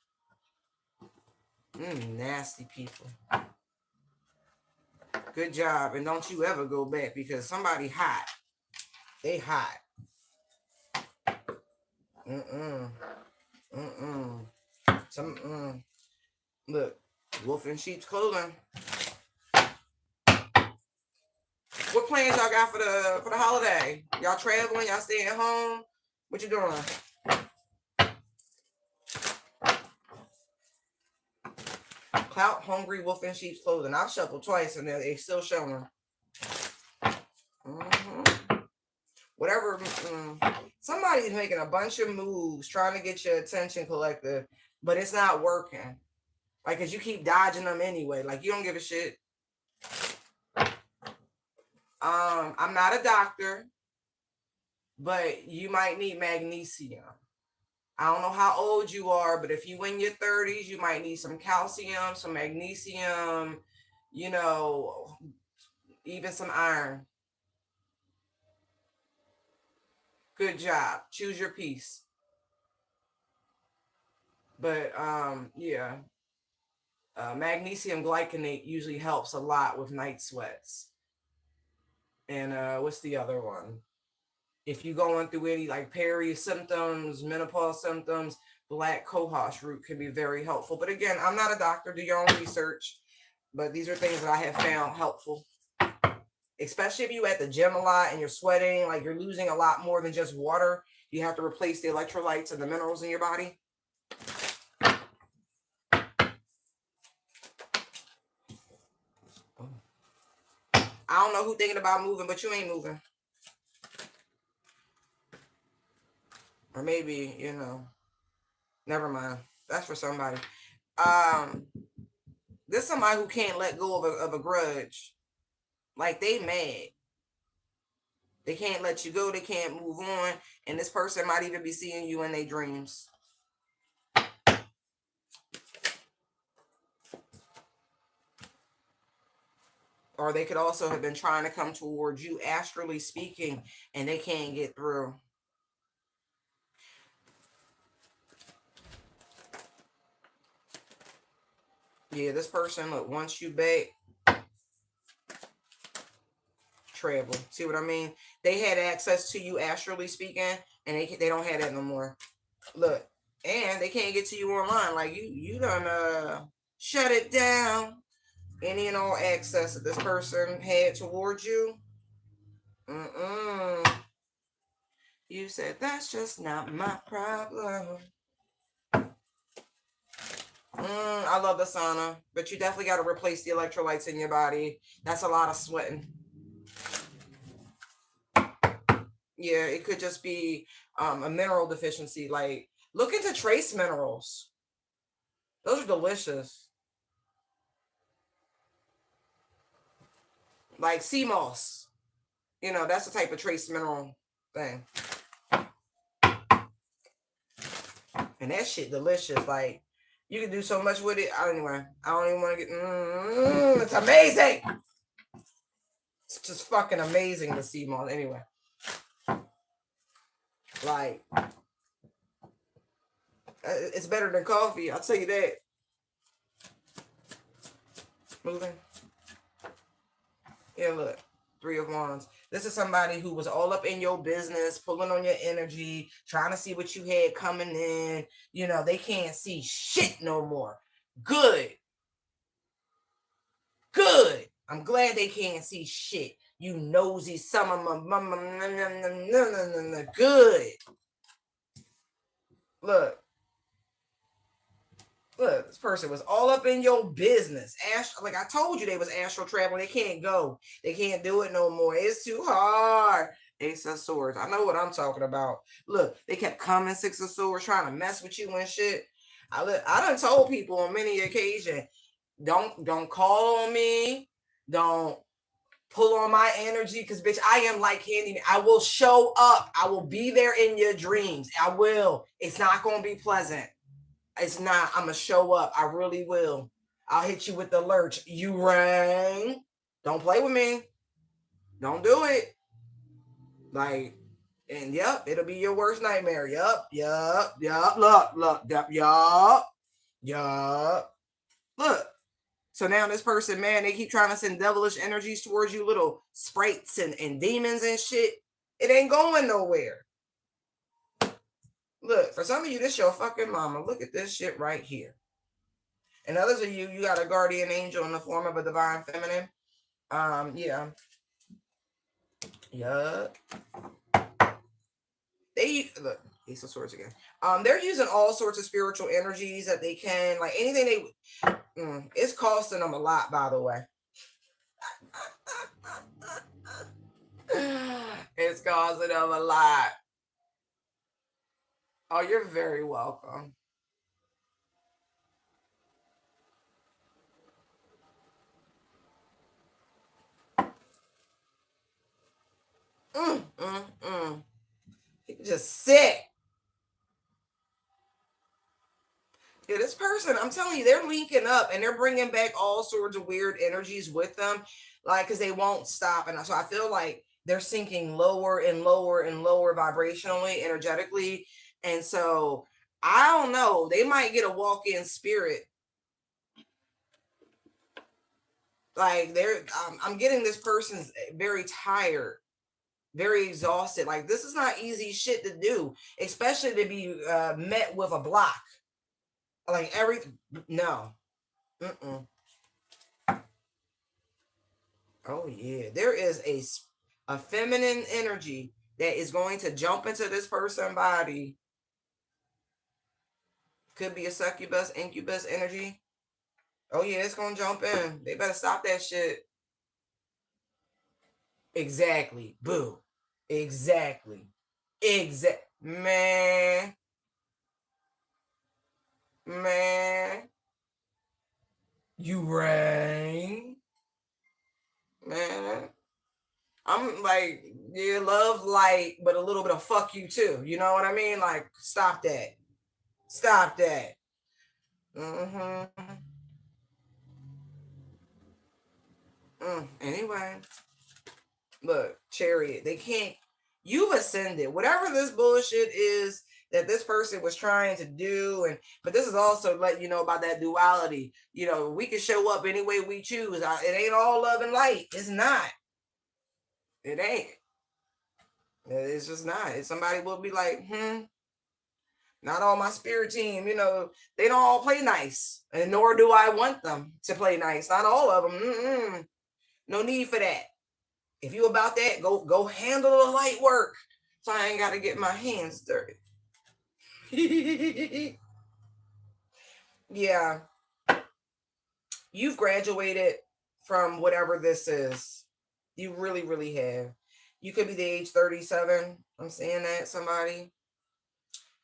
Nasty people. Good job. And don't you ever go back, because somebody hot. They hot. Look, wolf in sheep's clothing. What plans y'all got for the holiday? Y'all traveling? Y'all staying home? What you doing? Clout hungry wolf in sheep's clothing. I've shuffled twice and they still showing. Whatever. Somebody's making a bunch of moves trying to get your attention, collective, but it's not working. Like, cause you keep dodging them anyway. Like, you don't give a shit. I'm not a doctor, but you might need magnesium. I don't know how old you are, but if you in your 30s, you might need some calcium, some magnesium, you know, even some iron. Good job. Choose your piece. But yeah. Magnesium glycinate usually helps a lot with night sweats. And what's the other one? If you're going through any like peri symptoms, menopause symptoms, black cohosh root can be very helpful. But again, I'm not a doctor. Do your own research. But these are things that I have found helpful. Especially if you're at the gym a lot and you're sweating, like you're losing a lot more than just water. You have to replace the electrolytes and the minerals in your body. I don't know who's thinking about moving, but you ain't moving. Or maybe, you know, never mind. That's for somebody. There's somebody who can't let go of a grudge. Like, they mad. They can't let you go. They can't move on. And this person might even be seeing you in their dreams. Or they could also have been trying to come towards you, astrally speaking, and they can't get through. Yeah, this person, look, wants you back. Travel. See what I mean? They had access to you, astrally speaking, and they don't have that no more. Look, and they can't get to you online. Like, you done shut it down. Any and all access that this person had towards you. You said, that's just not my problem. I love the sauna, but you definitely got to replace the electrolytes in your body. That's a lot of sweating. Yeah, it could just be a mineral deficiency. Like, look into trace minerals. Those are delicious. Like sea moss. You know, that's the type of trace mineral thing. And that shit delicious. Like, you can do so much with it. Anyway, I don't even want to get... it's amazing. It's just fucking amazing, the sea moss. Anyway. Like, it's better than coffee. I'll tell you that. Moving. Yeah, look. 3 of Wands. This is somebody who was all up in your business, pulling on your energy, trying to see what you had coming in. You know, they can't see shit no more. Good. Good. I'm glad they can't see shit. You nosy son of a... Good. Look. Look, this person was all up in your business. Like I told you, they was astral traveling. They can't go. They can't do it no more. It's too hard. Ace of Swords. I know what I'm talking about. Look, they kept coming, 6 of Swords, trying to mess with you and shit. I done told people on many occasions, don't call on me. Don't pull on my energy, because bitch, I am like Candy. I will show up. I will be there in your dreams. I will. It's not going to be pleasant. It's not. I'm going to show up. I really will. I'll hit you with the lurch. You rang. Don't play with me. Don't do it. Like, and yep, it'll be your worst nightmare. Yup. Look, yup. Look. So now this person, man, they keep trying to send devilish energies towards you, little sprites and demons and shit. It ain't going nowhere. Look, for some of you, this your fucking mama. Look at this shit right here. And others of you, you got a guardian angel in the form of a divine feminine. Yeah. Yup. Look, Ace of Swords again. They're using all sorts of spiritual energies that they can, like anything it's costing them a lot, by the way. It's costing them a lot. Oh, you're very welcome. Mm, mm, mm. Just sit. Yeah, this person, I'm telling you, they're linking up and they're bringing back all sorts of weird energies with them, like, because they won't stop. And so I feel like they're sinking lower and lower and lower vibrationally, energetically. And so I don't know, they might get a walk in spirit. Like, I'm getting this person's very tired, very exhausted. Like, this is not easy shit to do, especially to be met with a block. Like, no. Mm-mm. Oh yeah, there is a feminine energy that is going to jump into this person's body. Could be a succubus, incubus energy. Oh yeah, it's gonna jump in. They better stop that shit. Exactly. Boo. Exactly. Man. Man. You rang. Man. I'm like, yeah, love light, but a little bit of fuck you too. You know what I mean? Like, stop that. Stop that. Mm-hmm. Anyway, look, Chariot, they can't. You've ascended. Whatever this bullshit is that this person was trying to do, but this is also letting you know about that duality. You know, we can show up any way we choose. It ain't all love and light. It's not. It ain't. It's just not. Somebody will be like, not all my spirit team, they don't all play nice, and nor do I want them to play nice. Not all of them. No need for that. If you about that, go handle the light work, so I ain't got to get my hands dirty. Yeah, you've graduated from whatever this is. You really, really have. You could be the age 37. I'm saying that somebody.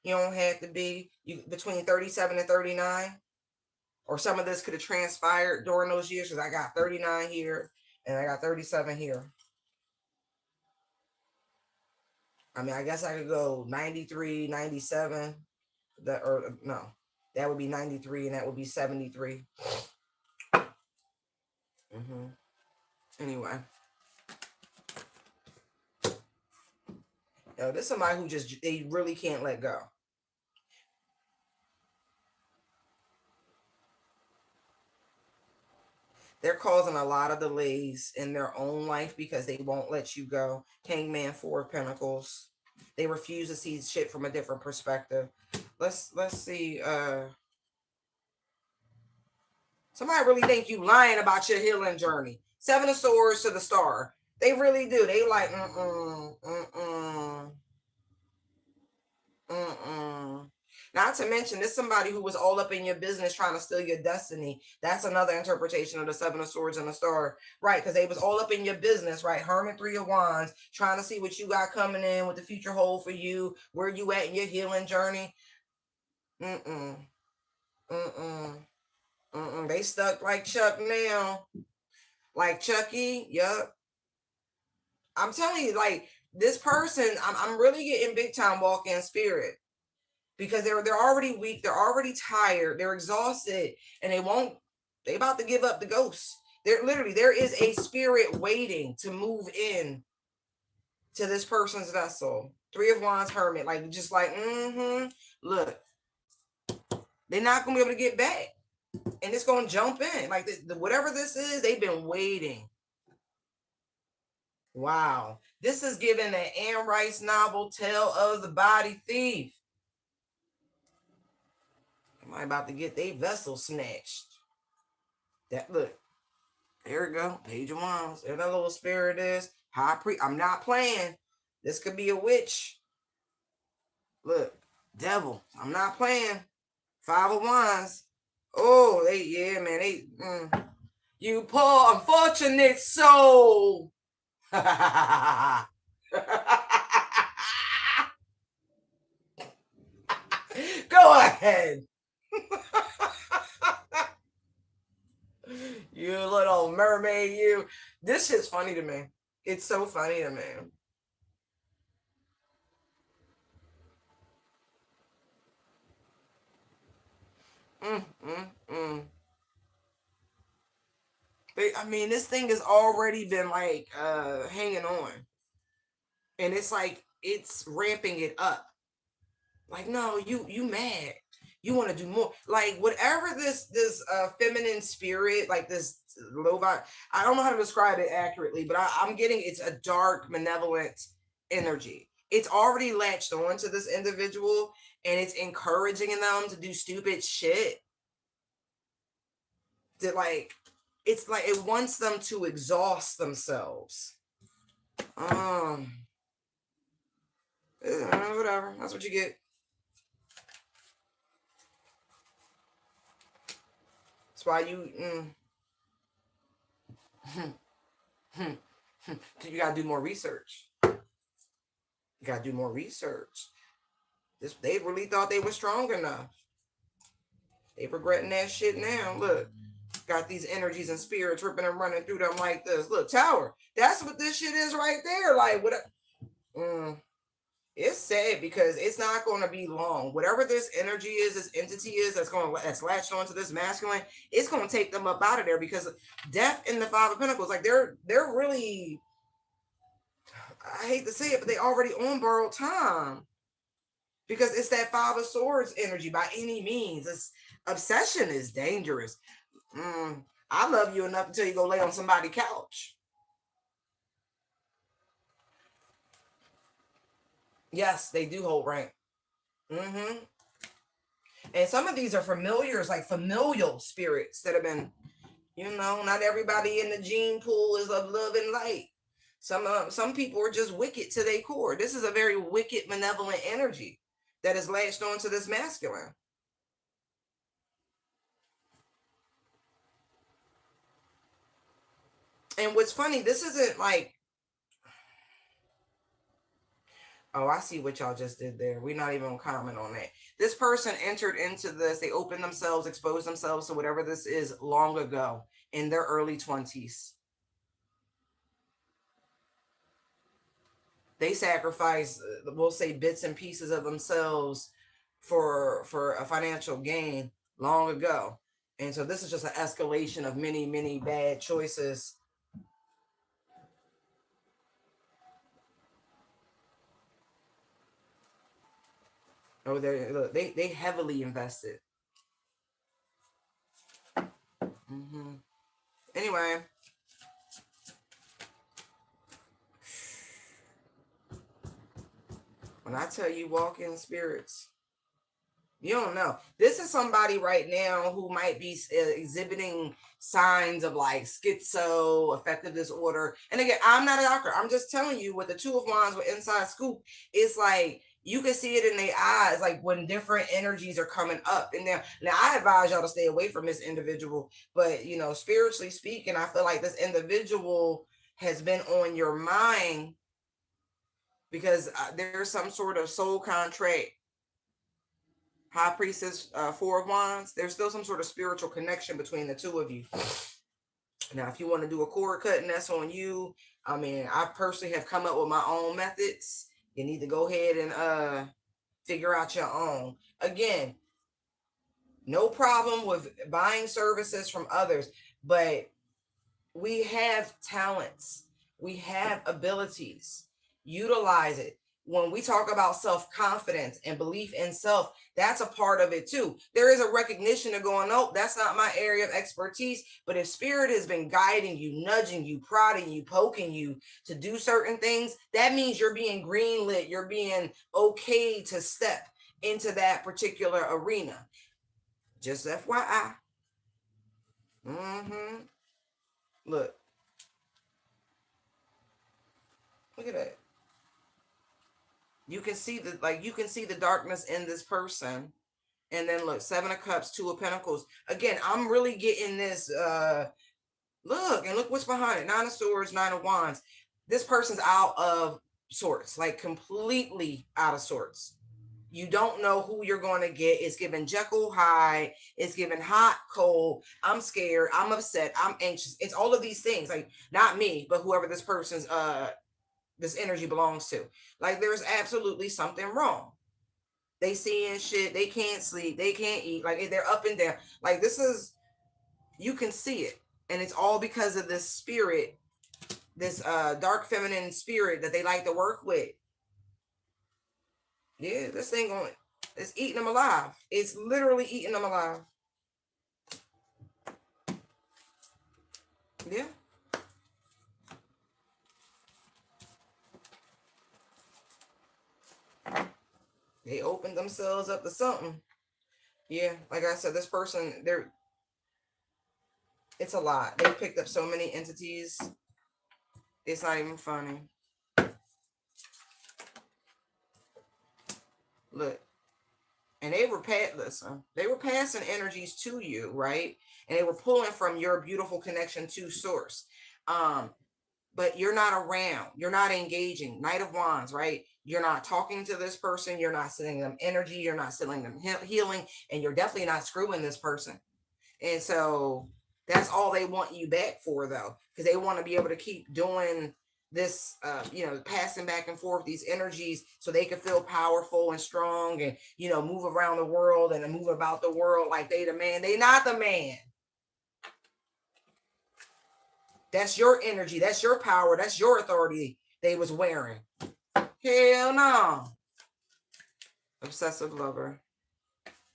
You don't have to be you between 37 and 39. Or some of this could have transpired during those years, because I got 39 here and I got 37 here. I mean, I guess I could go 93, 97. Or no, that would be 93 and that would be 73. Anyway, this is somebody who just, they really can't let go. They're causing a lot of delays in their own life because they won't let you go. Hangman, Four of Pentacles. They refuse to see shit from a different perspective. Let's see. Somebody really think you lying about your healing journey. Seven of Swords to the Star. They really do. They like, Not to mention, this somebody who was all up in your business trying to steal your destiny. That's another interpretation of the Seven of Swords and the Star. Right, because they was all up in your business, right? Hermit, Three of Wands, trying to see what you got coming in, what the future hold for you, where you at in your healing journey. Mm-mm. Mm-mm. Mm-mm. They stuck like Chuck now. Like Chucky, yup. I'm telling you, like, this person, I'm really getting big time walk-in spirit, because they're already weak, they're already tired, they're exhausted, and they about to give up the ghost. There is a spirit waiting to move in to this person's vessel. Three of Wands, Hermit, like, just like, look, they're not gonna be able to get back, and it's gonna jump in. Like, whatever this is, they've been waiting. Wow. This is given an Anne Rice novel, Tale of the Body Thief. Am I about to get their vessel snatched? That, look, there we go. Page of Wands. There that little spirit is. High priest. I'm not playing. This could be a witch. Look, devil. I'm not playing. 5 of Wands. Oh, yeah, man. You poor unfortunate soul. Go ahead. You little mermaid, you. This shit's funny to me. It's so funny to me. Mm, mm, mm. I mean, this thing has already been like hanging on. And it's like it's ramping it up. Like, no, you mad. You want to do more. Like whatever this feminine spirit, like this low vibe, I don't know how to describe it accurately, but I'm getting it's a dark, malevolent energy. It's already latched on to this individual and it's encouraging them to do stupid shit that like it's like it wants them to exhaust themselves. Um whatever. That's what you get. That's why you gotta do more research. You gotta do more research. They really thought they were strong enough. They regretting that shit now. Look, got these energies and spirits ripping and running through them like this. Look, Tower. That's what this shit is right there. Like what? It's sad because it's not going to be long. Whatever this energy is, this entity is that's latched onto this masculine, it's going to take them up out of there because death in the 5 of Pentacles, like they're really, I hate to say it, but they already on borrowed time because it's that 5 of Swords energy by any means. This obsession is dangerous. I love you enough until you go lay on somebody's couch. Yes, they do hold rank. And some of these are familiars, like familial spirits that have been, not everybody in the gene pool is of love and light. Some people are just wicked to their core. This is a very wicked, malevolent energy that is latched onto this masculine. And what's funny, this isn't like, oh, I see what y'all just did there. We're not even gonna comment on that. This person entered into this, they opened themselves, exposed themselves to whatever this is long ago in their early 20s. They sacrifice, we'll say, bits and pieces of themselves for a financial gain long ago. And so this is just an escalation of many, many bad choices. Oh, they heavily invested. Anyway, when I tell you walk in spirits, you don't know. This is somebody right now who might be exhibiting signs of like schizo, affective disorder. And again, I'm not a doctor. I'm just telling you what the 2 of Wands with inside scoop. It's like you can see it in their eyes, like when different energies are coming up. And now I advise y'all to stay away from this individual. But spiritually speaking, I feel like this individual has been on your mind because there's some sort of soul contract. High Priestess, 4 of Wands, there's still some sort of spiritual connection between the two of you. Now, if you want to do a cord cutting, that's on you. I mean, I personally have come up with my own methods. You need to go ahead and figure out your own. Again, no problem with buying services from others, but we have talents, we have abilities. Utilize it. When we talk about self-confidence and belief in self, that's a part of it too. There is a recognition of going, no, that's not my area of expertise. But if spirit has been guiding you, nudging you, prodding you, poking you to do certain things, that means you're being greenlit. You're being okay to step into that particular arena. Just FYI. Look. Look at that. You can see you can see the darkness in this person. And then look, 7 of Cups, 2 of Pentacles. Again, I'm really getting this look, and look what's behind it. 9 of Swords, 9 of Wands. This person's out of sorts, like completely out of sorts. You don't know who you're going to get. It's given Jekyll Hyde. It's given hot, cold. I'm scared. I'm upset. I'm anxious. It's all of these things. Like, not me, but whoever this person's this energy belongs to. Like, there's absolutely something wrong. They seeing shit. They can't sleep. They can't eat. Like, they're up and down. Like, this is, you can see it. And it's all because of this spirit, this dark feminine spirit that they like to work with. Yeah, this thing going, it's eating them alive. It's literally eating them alive. Yeah. They opened themselves up to something. Yeah, like I said, this person, it's a lot. They picked up so many entities. It's not even funny. Look. And they were they were passing energies to you, right? And they were pulling from your beautiful connection to source. But you're not around. You're not engaging. Knight of Wands, right? You're not talking to this person. You're not sending them energy. You're not sending them healing. And you're definitely not screwing this person. And so that's all they want you back for, though, because they want to be able to keep doing this, passing back and forth these energies so they can feel powerful and strong and, move around the world and move about the world like they the man. They not the man. That's your energy. That's your power. That's your authority they was wearing. Hell no. Obsessive lover.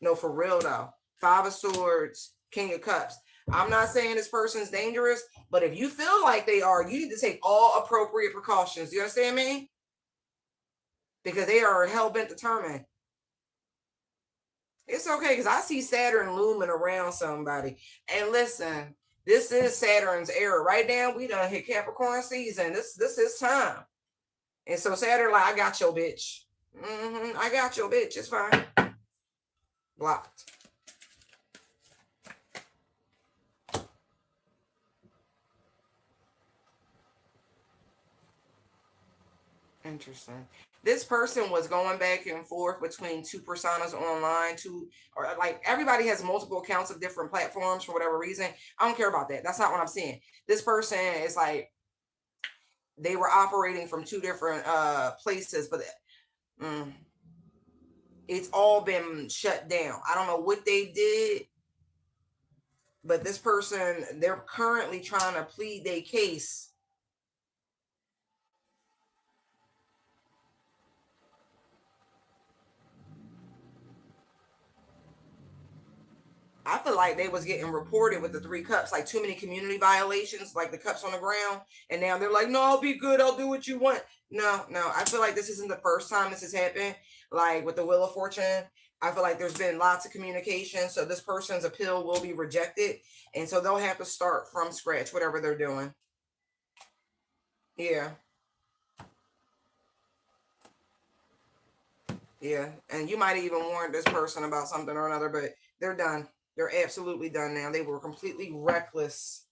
No, for real though. 5 of Swords, King of Cups. I'm not saying this person's dangerous, but if you feel like they are, you need to take all appropriate precautions. Do you understand me? Because they are hell-bent determined. It's okay, because I see Saturn looming around somebody. And listen, this is Saturn's era. Right now, we done hit Capricorn season. This is time. And so Saturn, like, I got your bitch. I got your bitch. It's fine. Blocked. Interesting. This person was going back and forth between 2 personas online, or like everybody has multiple accounts of different platforms for whatever reason. I don't care about that. That's not what I'm saying. This person is like, they were operating from 2 different places, but it's all been shut down. I don't know what they did, but this person, they're currently trying to plead their case. I feel like they was getting reported with the 3 cups, like too many community violations, like the cups on the ground. And now they're like, no, I'll be good. I'll do what you want. No. I feel like this isn't the first time this has happened. Like with the Wheel of Fortune, I feel like there's been lots of communication. So this person's appeal will be rejected. And so they'll have to start from scratch, whatever they're doing. Yeah. Yeah. And you might even warn this person about something or another, but they're done. They're absolutely done now. They were completely reckless.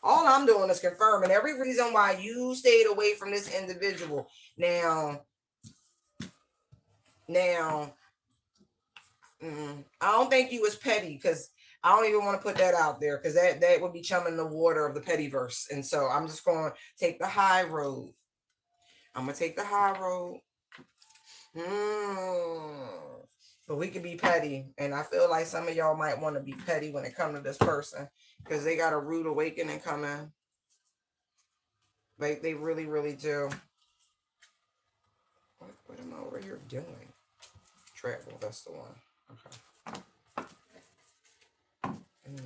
All I'm doing is confirming every reason why you stayed away from this individual. Now, I don't think you was petty, because I don't even want to put that out there, because that would be chumming the water of the pettyverse. And so I'm just going to take the high road. I'm going to take the high road. But we could be petty. And I feel like some of y'all might want to be petty when it comes to this person, because they got a rude awakening coming. Like, they really, really do. What am I over here doing? Travel, that's the one. Okay. Any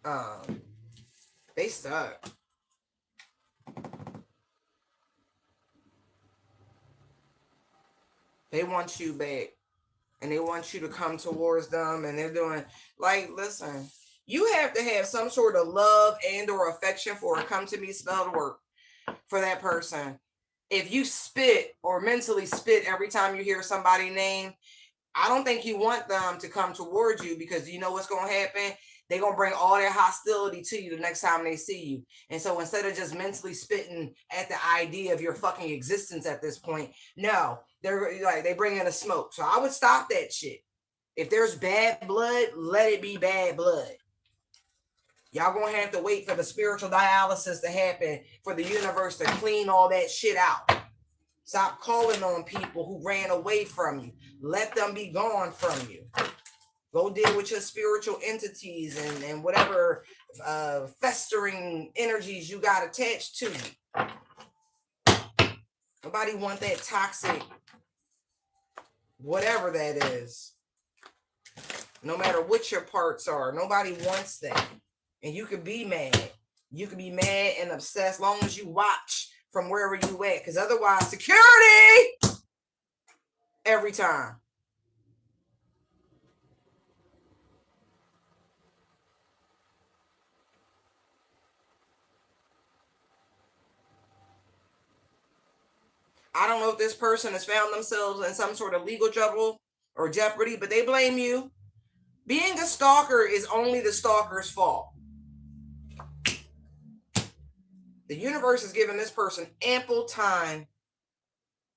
more? They suck. They want you back. And they want you to come towards them. And they're doing, like, listen, You have to have some sort of love and or affection for a come to me spell to work for that person. If you spit or mentally spit every time you hear somebody's name, I don't think you want them to come towards you, because you know what's going to happen? They're going to bring all their hostility to you the next time they see you. And so instead of just mentally spitting at the idea of your fucking existence at this point, no, they're like, they bring in a smoke. So I would stop that shit. If there's bad blood, let it be bad blood. Y'all gonna have to wait for the spiritual dialysis to happen for the universe to clean all that shit out. Stop calling on people who ran away from you. Let them be gone from you. Go deal with your spiritual entities and whatever festering energies you got attached to you. Nobody want that toxic, whatever that is. No matter what your parts are, nobody wants that. And you can be mad. You can be mad and obsessed as long as you watch from wherever you at. Because otherwise, security every time. I don't know if this person has found themselves in some sort of legal trouble or jeopardy, but they blame you. Being a stalker is only the stalker's fault. The universe is giving this person ample time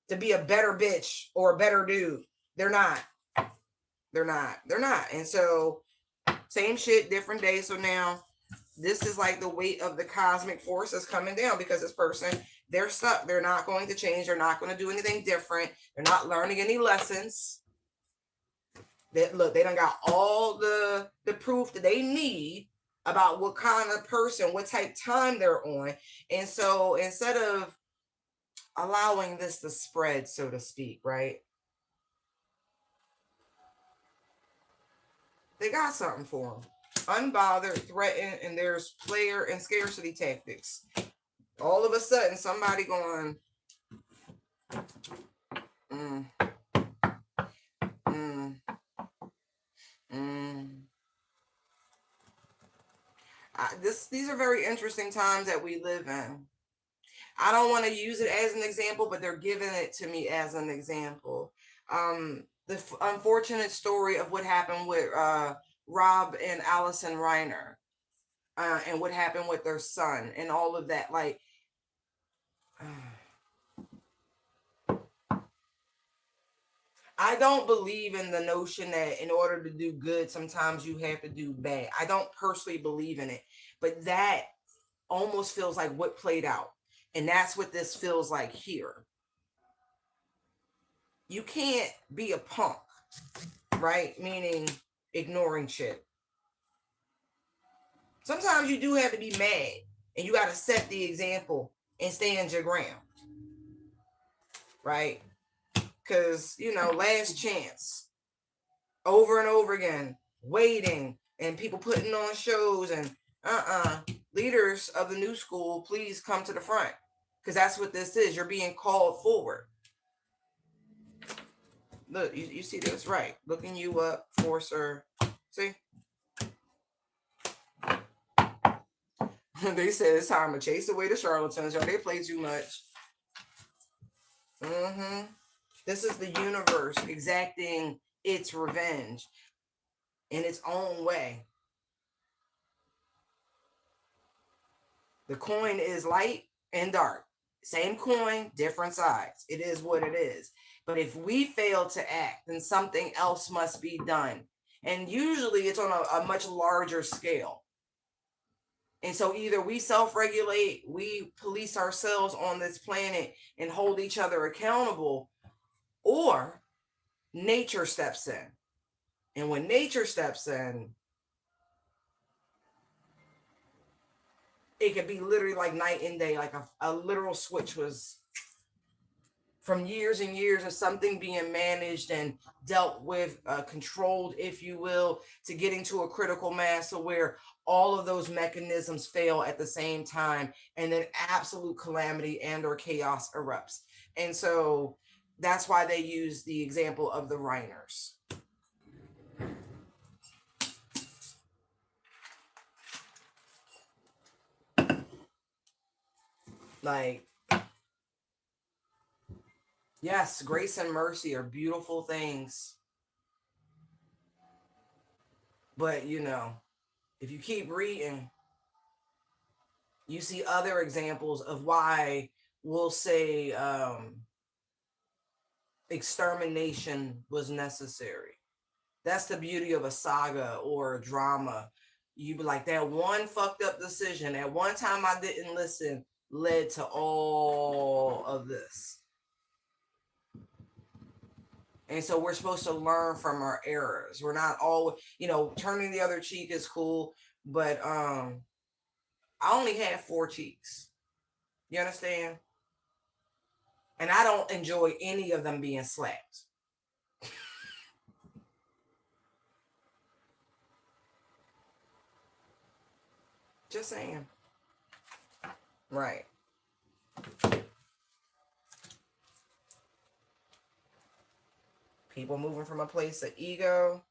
to be a better bitch or a better dude. They're not. And so, same shit, different day. So now, this is like the weight of the cosmic forces coming down, because this person, they're stuck. They're not going to change. They're not going to do anything different. They're not learning any lessons. Look, they done got all the proof that they need about what kind of person, what type time they're on. And so instead of allowing this to spread, so to speak, right? They got something for them. Unbothered, threatened, and there's player and scarcity tactics. All of a sudden, somebody going, these are very interesting times that we live in. I don't want to use it as an example, but they're giving it to me as an example. The unfortunate story of what happened with Rob and Allison Reiner, and what happened with their son and all of that. Like, I don't believe in the notion that in order to do good, sometimes you have to do bad. I don't personally believe in it, but that almost feels like what played out. And that's what this feels like here. You can't be a punk, right? Meaning ignoring shit. Sometimes you do have to be mad, and you got to set the example and stand your ground, right? Because, last chance, over and over again, waiting, and people putting on shows, and leaders of the new school, please come to the front, because that's what this is. You're being called forward. Look, you see this, right? Looking you up, forcer. See? They said it's time to chase away the charlatans. Y'all, they play too much. This is the universe exacting its revenge in its own way. The coin is light and dark. Same coin, different sides. It is what it is. But if we fail to act, then something else must be done. And usually it's on a much larger scale. And so either we self-regulate, we police ourselves on this planet and hold each other accountable, or nature steps in. And when nature steps in, it could be literally like night and day, like a literal switch was from years and years of something being managed and dealt with, controlled, if you will, to getting to a critical mass of where all of those mechanisms fail at the same time, and then absolute calamity and or chaos erupts. And so that's why they use the example of the Reiners. Like, yes, grace and mercy are beautiful things. But, you know, if you keep reading, you see other examples of why we'll say extermination was necessary. That's the beauty of a saga or a drama. You be like, that one fucked up decision at one time I didn't listen led to all of this. And so we're supposed to learn from our errors. We're not always, you know, turning the other cheek is cool, but I only had 4 cheeks. You understand? And I don't enjoy any of them being slapped. Just saying. Right. People moving from a place of ego.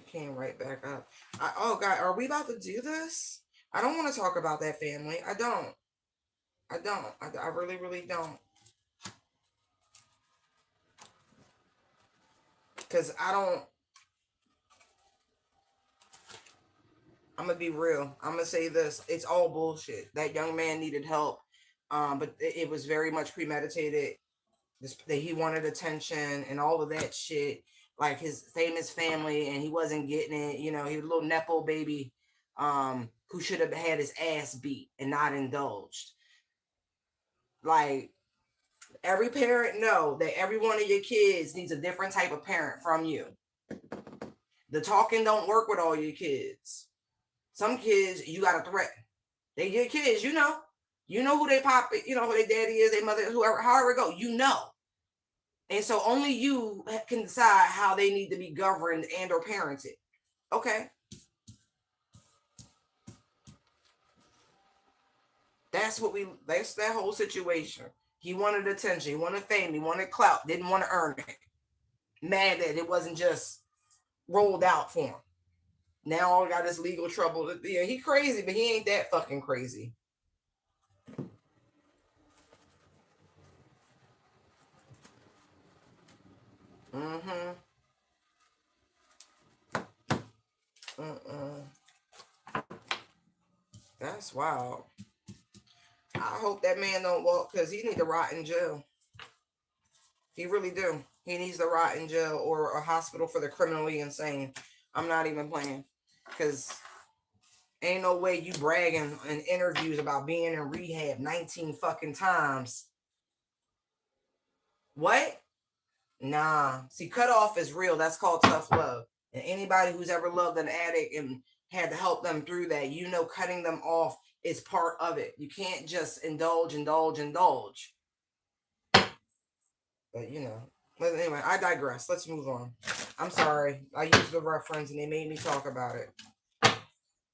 Came right back up. Oh God, are we about to do this? I don't want to talk about that family. I don't. I really, really don't. Because I don't. I'm going to be real. I'm going to say this. It's all bullshit. That young man needed help. But it was very much premeditated. That he wanted attention and all of that shit. Like his famous family, and he wasn't getting it. You know, he was a little nepo baby who should have had his ass beat and not indulged. Like, every parent know that every one of your kids needs a different type of parent from you. The talking don't work with all your kids. Some kids you gotta threaten. They your kids, you know. You know who they pop, you know who their daddy is, their mother, whoever, however it go, you know. And so only you can decide how they need to be governed and or parented. Okay. That's that whole situation. He wanted attention, he wanted fame, he wanted clout, didn't want to earn it. Mad that it wasn't just rolled out for him. Now all got this legal trouble. Yeah, he crazy, but he ain't that fucking crazy. Mm-hmm. Mm-mm. That's wild. I hope that man don't walk, because he need to rot in jail. He really do. He needs to rot in jail or a hospital for the criminally insane. I'm not even playing. Because ain't no way you bragging in interviews about being in rehab 19 fucking times. What? Nah. See, cutoff is real. That's called tough love. And anybody who's ever loved an addict and had to help them through that, you know, cutting them off is part of it. You can't just indulge. But, you know. But anyway, I digress. Let's move on. I'm sorry. I used the reference and they made me talk about it.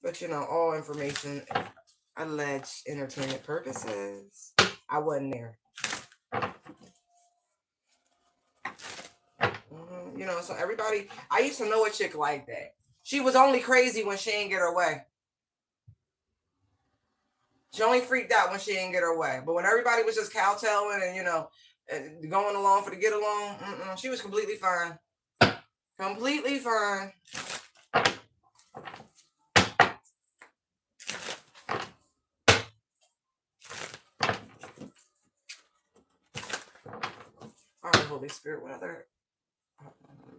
But, you know, all information alleged entertainment purposes. I wasn't there. You know, so everybody, I used to know a chick like that. She was only crazy when she didn't get her way. She only freaked out when she didn't get her way. But when everybody was just kowtowing and, you know, going along for the get along, she was completely fine. Completely fine. All right, Holy Spirit, what other?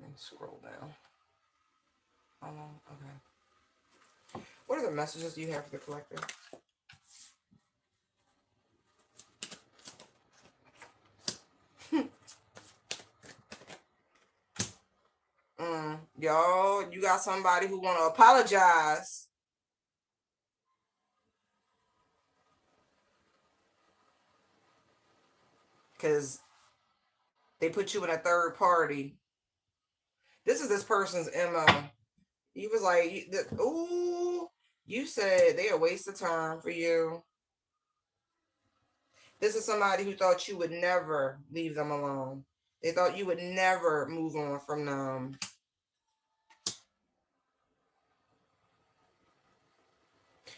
Let me scroll down. Okay. What other messages do you have for the collective? Y'all, you got somebody who want to apologize. Because they put you in a third party. This is this person's MO. He was like, ooh, you said they a waste of time for you. This is somebody who thought you would never leave them alone. They thought you would never move on from them.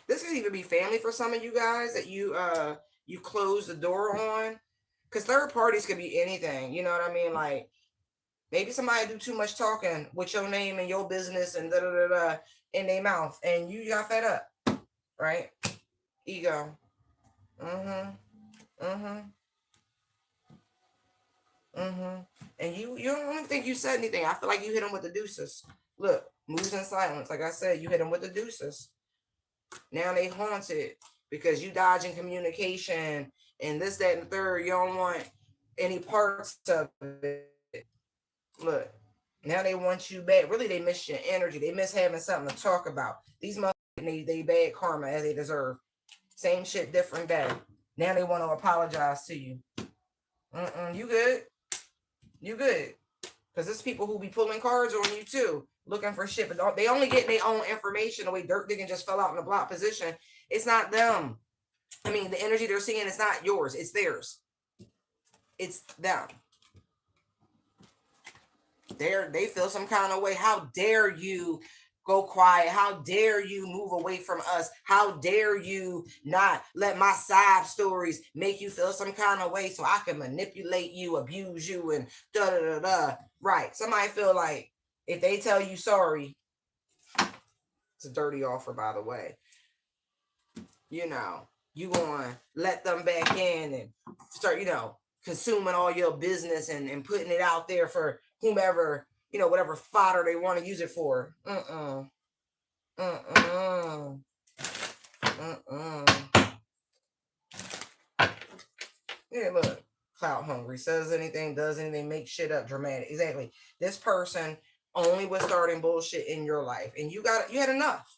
This could even be family for some of you guys that you close the door on. Because third parties could be anything. You know what I mean? Like, maybe somebody do too much talking with your name and your business and da da da da in their mouth, and you got fed up, right? Ego. Mm-hmm. Mm-hmm. Mm-hmm. And you don't even think you said anything. I feel like you hit them with the deuces. Look, moves in silence. Like I said, you hit them with the deuces. Now they haunted because you dodging communication and this, that, and the third. You don't want any parts of it. Look, now they want you back. Really, they miss your energy. They miss having something to talk about. These motherfuckers, they bad karma as they deserve. Same shit, different day. Now they want to apologize to you. You good? You good? Because there's people who be pulling cards on you too, looking for shit, but they only get their own information. The way Dirk Diggin just fell out in the block position, it's not them. I mean, the energy they're seeing is not yours, it's theirs. It's them. They feel some kind of way. How dare you go quiet? How dare you move away from us? How dare you not let my side stories make you feel some kind of way so I can manipulate you, abuse you, and da da da da. Right. Somebody feel like if they tell you sorry, it's a dirty offer, by the way. You know, you going to let them back in and start, consuming all your business and putting it out there for whomever, whatever fodder they want to use it for. Yeah, look, clout hungry, says anything, does anything, makes shit up, dramatic. Exactly. This person only was starting bullshit in your life, and you had enough.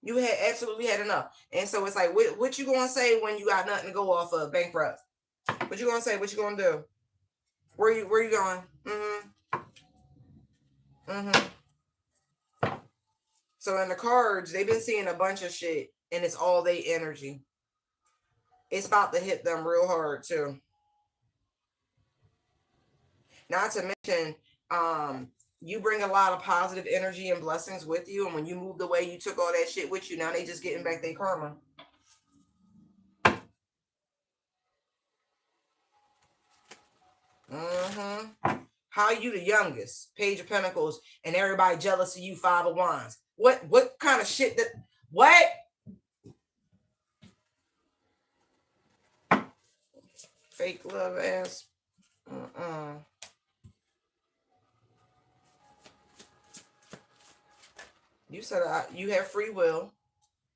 You had absolutely had enough. And so it's like, what you gonna say when you got nothing to go off of, bankrupt? What you gonna say? What you gonna do? Where you going? So in the cards, they've been seeing a bunch of shit, and it's all they energy. It's about to hit them real hard too. Not to mention, you bring a lot of positive energy and blessings with you, and when you moved away, you took all that shit with you. Now they just getting back their karma. How you the youngest? Page of Pentacles, and everybody jealous of you, Five of Wands. What kind of shit that? What? Fake love ass. You said you have free will,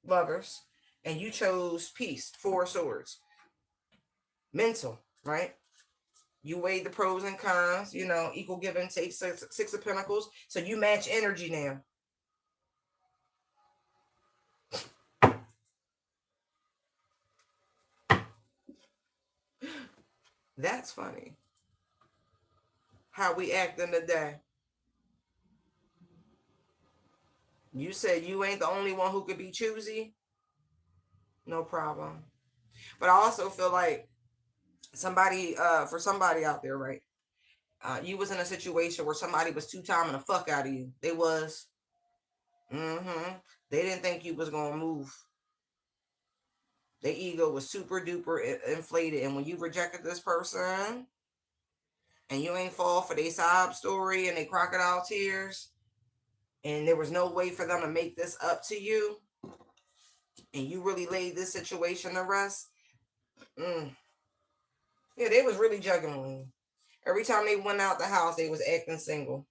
lovers, and you chose peace. Four of Swords. Mental, right? You weighed the pros and cons, equal give and take, six of Pentacles. So you match energy now. That's funny. How we act in the day. You said you ain't the only one who could be choosy. No problem. But I also feel like somebody, for somebody out there, right? You was in a situation where somebody was two-timing the fuck out of you. They was. They didn't think you was gonna move. Their ego was super duper inflated, and when you rejected this person, and you ain't fall for their sob story and they crocodile tears, and there was no way for them to make this up to you, and you really laid this situation to rest. Yeah, they was really juggling. Every time they went out the house, they was acting single.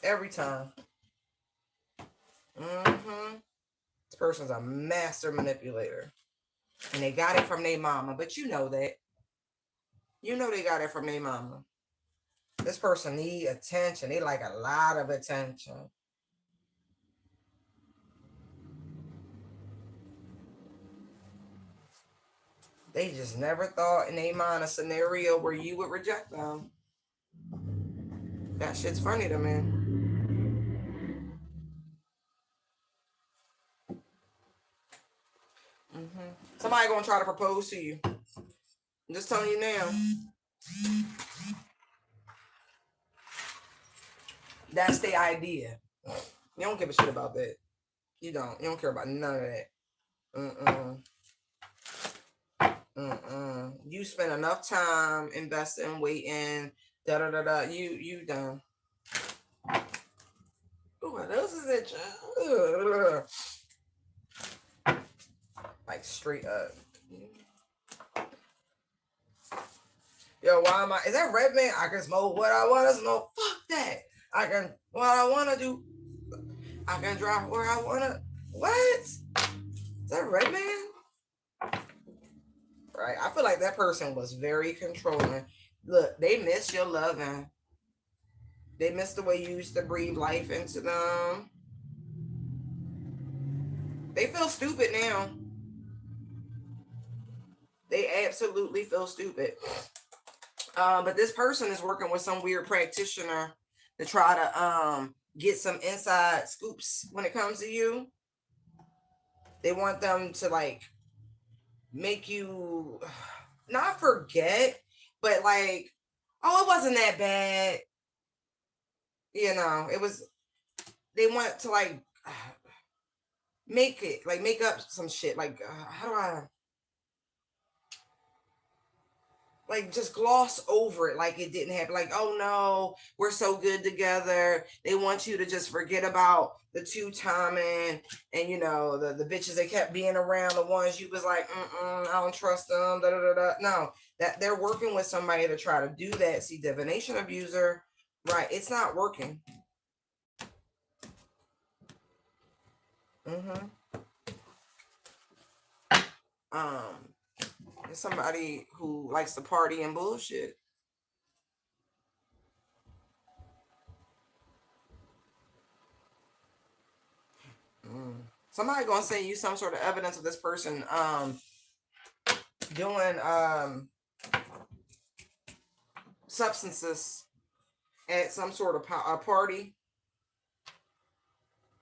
Every time. This person's a master manipulator. And they got it from their mama. But you know that. You know they got it from their mama. This person need attention. They like a lot of attention. They just never thought in their mind a scenario where you would reject them. That shit's funny to me. Somebody gonna try to propose to you. I'm just telling you now. That's the idea. You don't give a shit about that. You don't. You don't care about none of that. You spend enough time investing, waiting, da da da da. You done. What else is it? Like straight up. Yo, why am I? Is that Red Man? I can smoke what I want to smoke. Fuck that. I can what I want to do. I can drive where I want to. What? Is that Red Man? Right. I feel like that person was very controlling. Look, they miss your loving. They miss the way you used to breathe life into them. They feel stupid now. They absolutely feel stupid. But this person is working with some weird practitioner to try to get some inside scoops when it comes to you. They want them to like make you not forget, but like, oh, it wasn't that bad. You know, it was. They want to like make it like make up some shit. Like, how do I? Like just gloss over it like it didn't happen. Like, oh no, we're so good together. They want you to just forget about the two-timing and you know the bitches that kept being around, the ones you was like, I don't trust them. Da, da, da, da. No, that they're working with somebody to try to do that. See, divination abuser, right? It's not working. It's somebody who likes to party and bullshit. Somebody gonna send you some sort of evidence of this person doing substances at some sort of party.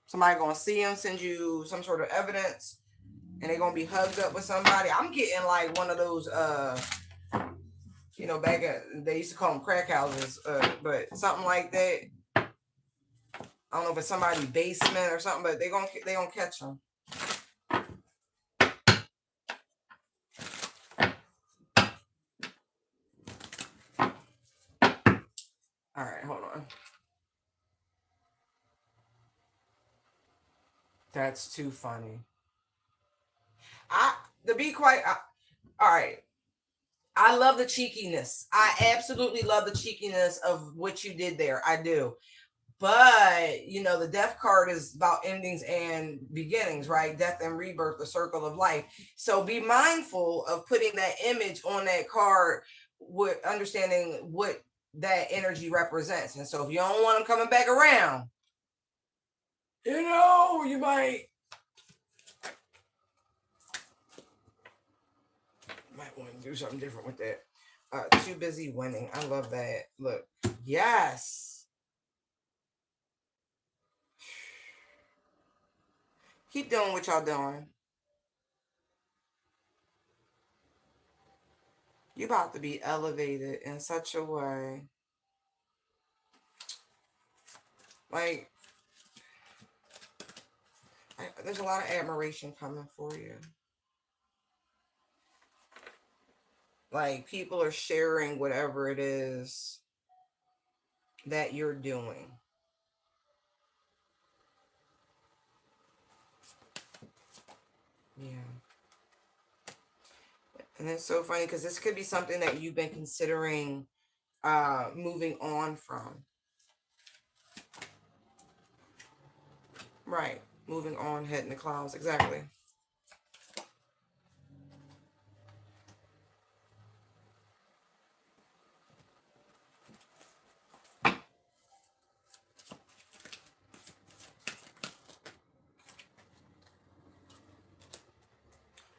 Somebody gonna see him, send you some sort of evidence, and they're gonna be hugged up with somebody. I'm getting like one of those you know, back at they used to call them crack houses, but something like that. I don't know if it's somebody's basement or something, but they gonna catch them. All right, hold on. That's too funny. To be quite, all right. I love the cheekiness. I absolutely love the cheekiness of what you did there. I do. But, you know, the death card is about endings and beginnings, right? Death and rebirth, the circle of life. So be mindful of putting that image on that card with understanding what that energy represents. And so if you don't want them coming back around, you know, you might want to do something different with that. Too busy winning. I love that. Look, yes. Keep doing what y'all doing. You're about to be elevated in such a way. Like, there's a lot of admiration coming for you. Like, people are sharing whatever it is that you're doing. Yeah. And it's so funny because this could be something that you've been considering moving on from. Right. Moving on, head in the clouds. Exactly.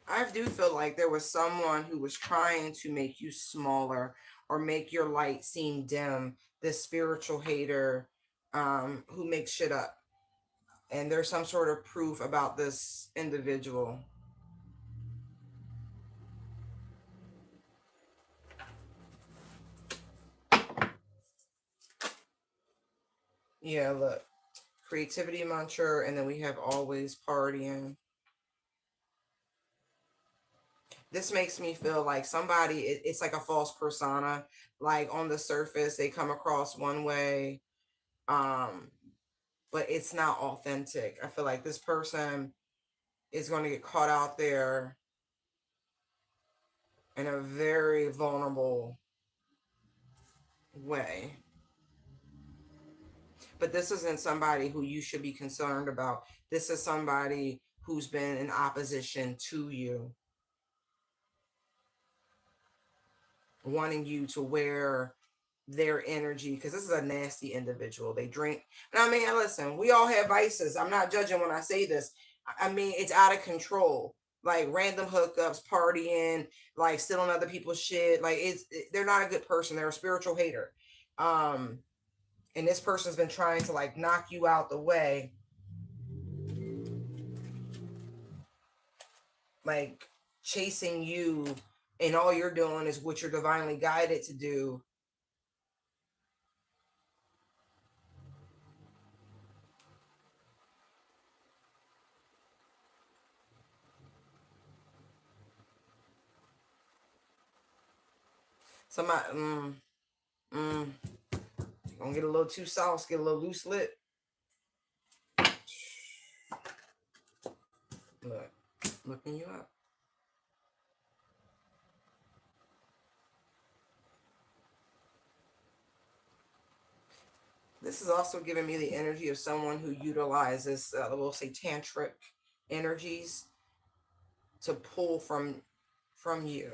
I do feel like there was someone who was trying to make you smaller or make your light seem dim. This spiritual hater who makes shit up. And there's some sort of proof about this individual. Yeah, look. creativity muncher, and then we have always partying. This makes me feel like somebody, it's like a false persona. Like on the surface, they come across one way, um, but it's not authentic. I feel like this person is going to get caught out there in a very vulnerable way. But this isn't somebody who you should be concerned about. This is somebody who's been in opposition to you, wanting you to wear their energy, because this is a nasty individual. They drink. And I mean, listen, we all have vices. I'm not judging when I say this. I mean, it's out of control. Like random hookups, partying, like stealing other people's shit. Like they're not a good person. They're a spiritual hater. Um, and this person's been trying to like knock you out the way, like chasing you, and all you're doing is what you're divinely guided to do. Somebody, mm, gonna get a little too sauce, get a little loose lip. Look, looking you up. This is also giving me the energy of someone who utilizes, we'll say, tantric energies to pull from you.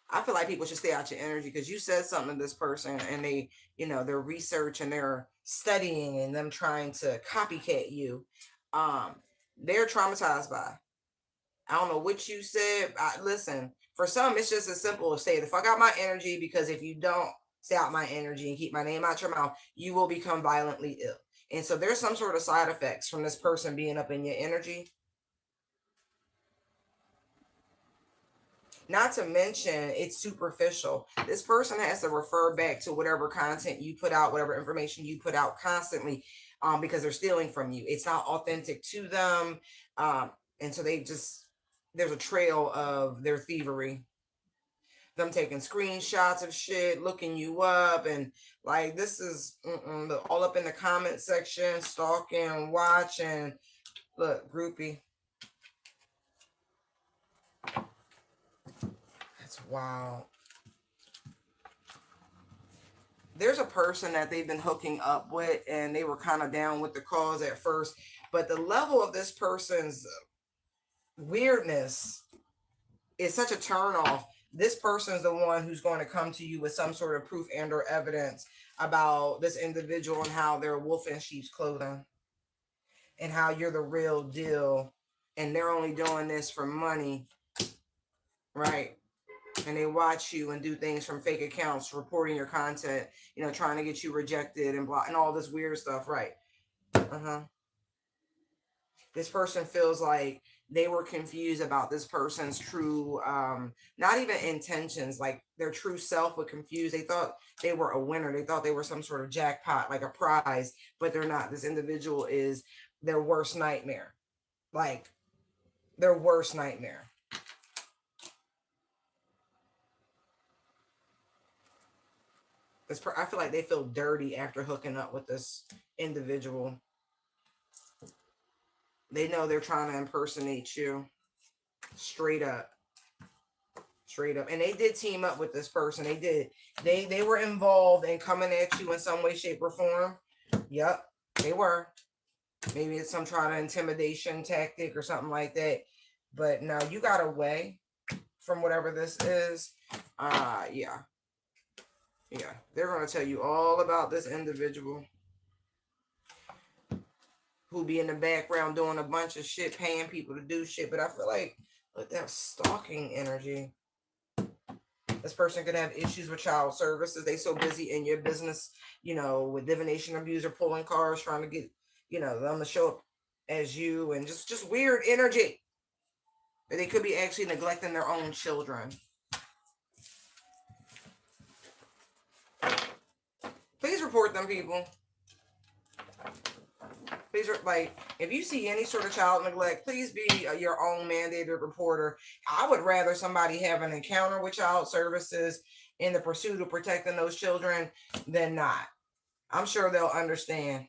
I feel like people should stay out your energy, because you said something to this person and they, their research and their studying and them trying to copycat you. Um, they're traumatized by. I don't know what you said. Listen, for some, it's just as simple as stay the fuck out my energy, because if you don't stay out my energy and keep my name out your mouth, you will become violently ill. And so there's some sort of side effects from this person being up in your energy. Not to mention, it's superficial. This person has to refer back to whatever content you put out, whatever information you put out constantly, because they're stealing from you. It's not authentic to them. And so there's a trail of their thievery. Them taking screenshots of shit, looking you up, and like this is all up in the comment section, stalking, watching. Look, groupie. That's wild. There's a person that they've been hooking up with, and they were kind of down with the cause at first, but the level of this person's weirdness is such a turn off. This person is the one who's going to come to you with some sort of proof and or evidence about this individual and how they're wolf in sheep's clothing and how you're the real deal, and they're only doing this for money, right? And they watch you and do things from fake accounts, reporting your content, trying to get you rejected and block and all this weird stuff, right? Uh-huh. This person feels like they were confused about this person's true, not even intentions, like their true self was confused. They thought they were a winner. They thought they were some sort of jackpot, like a prize, but they're not. This individual is their worst nightmare, like their worst nightmare. I feel like they feel dirty after hooking up with this individual. They know they're trying to impersonate you. Straight up. Straight up. And they did team up with this person. They did. They were involved in coming at you in some way, shape, or form. Yep, they were. Maybe it's some trying to intimidation tactic or something like that. But now you got away from whatever this is. Yeah. Yeah. They're gonna tell you all about this individual who be in the background doing a bunch of shit, paying people to do shit. But I feel like with that stalking energy, this person could have issues with child services. They so busy in your business, with divination abuse or pulling cars, trying to get, them to show up as you, and just weird energy. They could be actually neglecting their own children. Please report them, people. Please, like, if you see any sort of child neglect, please be your own mandated reporter. I would rather somebody have an encounter with child services in the pursuit of protecting those children than not. I'm sure they'll understand.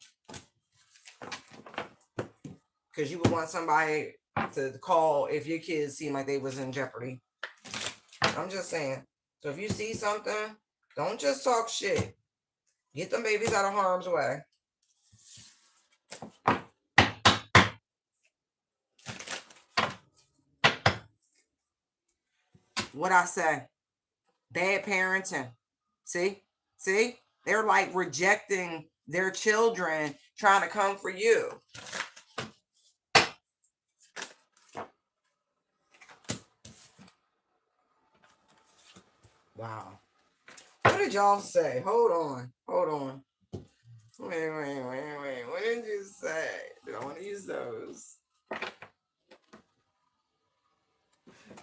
Because you would want somebody to call if your kids seem like they was in jeopardy. I'm just saying. So if you see something, don't just talk shit. Get them babies out of harm's way. What I say? Bad parenting. See? They're like rejecting their children, trying to come for you. Wow. What did y'all say? Hold on. Wait. What did you say? I don't want to use those.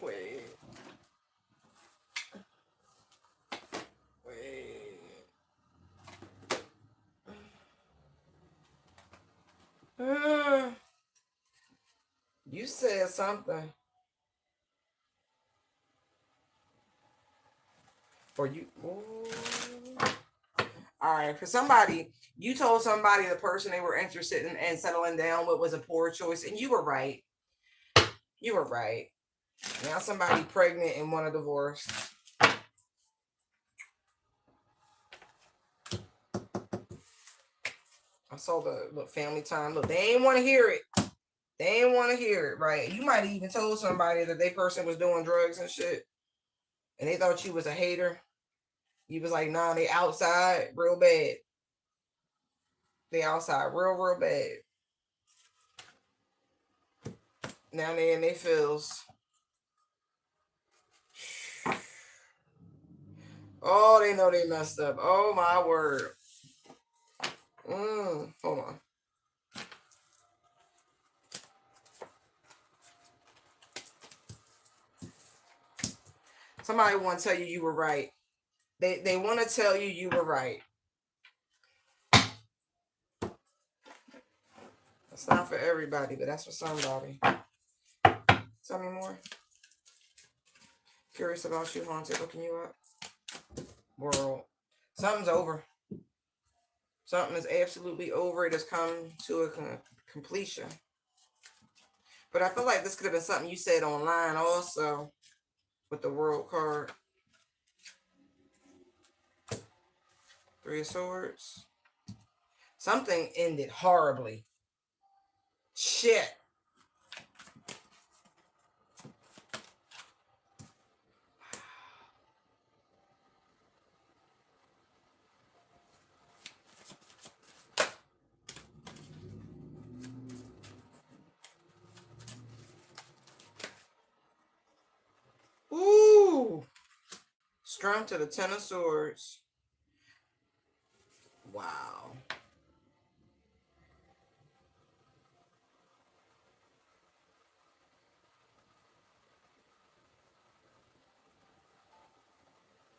Wait. You said something. Or you. Ooh. All right. For somebody, you told somebody the person they were interested in and settling down with was a poor choice, and you were right. You were right. Now somebody pregnant and want a divorce. I saw the look family time. Look, they ain't want to hear it. They ain't want to hear it, right? You might have even told somebody that they person was doing drugs and shit, and they thought you was a hater. You was like, nah, they outside real bad. They outside real bad. Now they in their feels. Oh, they know they messed up. Oh my word. Hold on. Somebody want to tell you were right. They want to tell you were right. That's not for everybody, but that's for somebody. Tell me more. Curious about you, Haunted. Looking you up. World. Something's over. Something is absolutely over. It has come to a completion. But I feel like this could have been something you said online also with the World card. Three of Swords. Something ended horribly. Shit. Ooh. Strength to the Ten of Swords. Wow.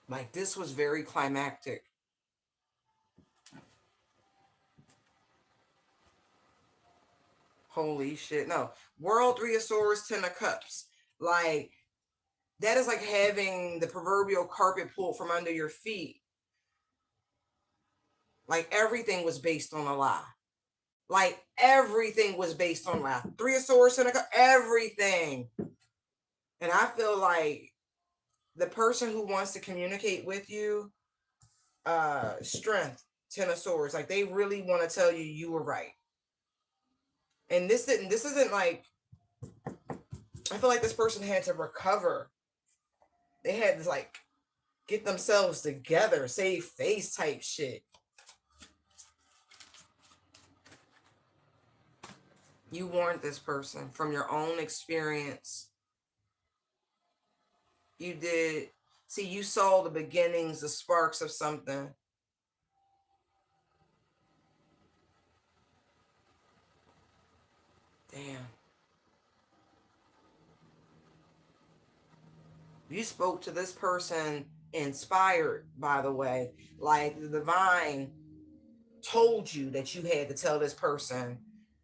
Like, this was very climactic. Holy shit. No. World, Three of Swords, Ten of Cups. Like, that is like having the proverbial carpet pulled from under your feet. Like, everything was based on a lie. Like, everything was based on lie. Three of Swords, Ten of Cups, everything. And I feel like the person who wants to communicate with you, strength, Ten of Swords, like, they really want to tell you you were right. And this isn't like, I feel like this person had to recover. They had to, like, get themselves together, save face type shit. You warned this person from your own experience. You did. See, you saw the beginnings, the sparks of something. Damn. You spoke to this person inspired, by the way. Like the divine told you that you had to tell this person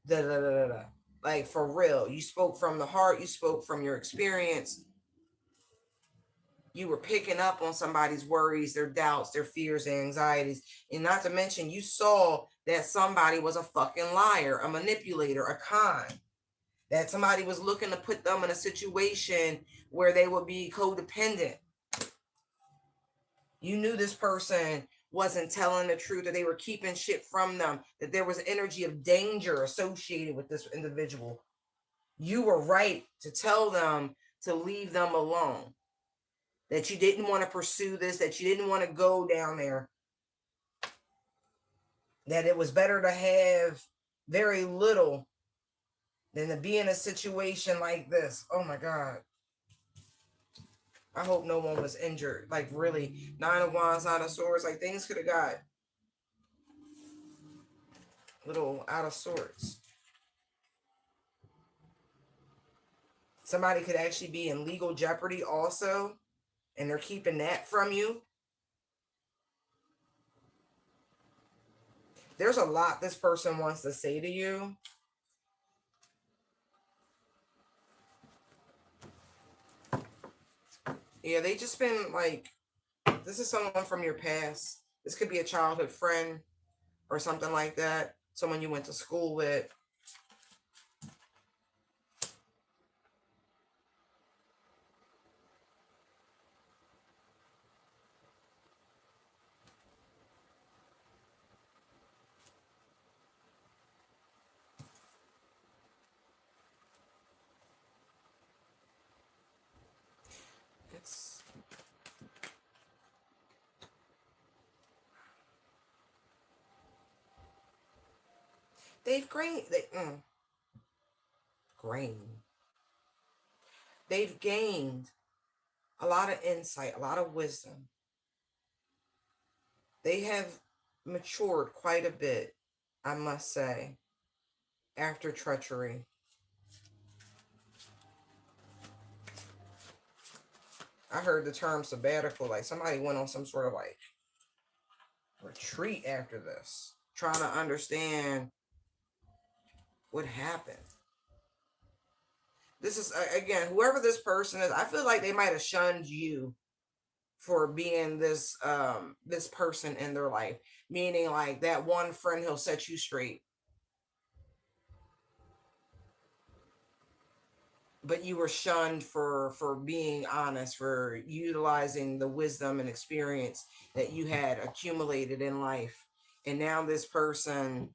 da da da da da. Like for real. You spoke from the heart, you spoke from your experience. You were picking up on somebody's worries, their doubts, their fears, their anxieties. And not to mention, you saw that somebody was a fucking liar, a manipulator, a con. That somebody was looking to put them in a situation where they would be codependent. You knew this person wasn't telling the truth, that they were keeping shit from them, that there was energy of danger associated with this individual. You were right to tell them to leave them alone, that you didn't want to pursue this, that you didn't want to go down there, that it was better to have very little than to be in a situation like this. Oh my God. I hope no one was injured. Like really, 9 of Wands, 9 of Swords, like things could have got a little out of sorts. Somebody could actually be in legal jeopardy also, and they're keeping that from you. There's a lot this person wants to say to you. Yeah, they just been like, this is someone from your past. This could be a childhood friend or something like that. Someone you went to school with. It's they've they've gained a lot of insight, a lot of wisdom. They have matured quite a bit, I must say, after treachery. I heard the term sabbatical, like somebody went on some sort of like retreat after this, trying to understand what happened. This is again, whoever this person is, I feel like they might have shunned you for being this person in their life, meaning like that one friend who'll set you straight, but you were shunned for being honest, for utilizing the wisdom and experience that you had accumulated in life. And now this person,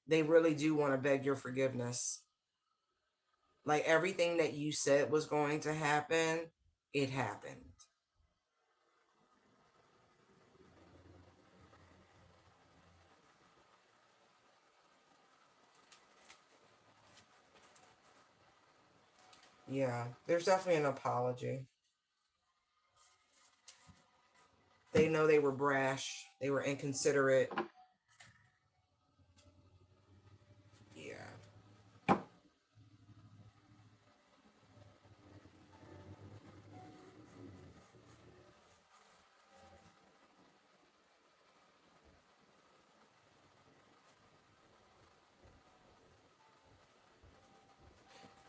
they really do want to beg your forgiveness. Like everything that you said was going to happen, it happened. Yeah, there's definitely an apology. They know they were brash, they were inconsiderate. Yeah.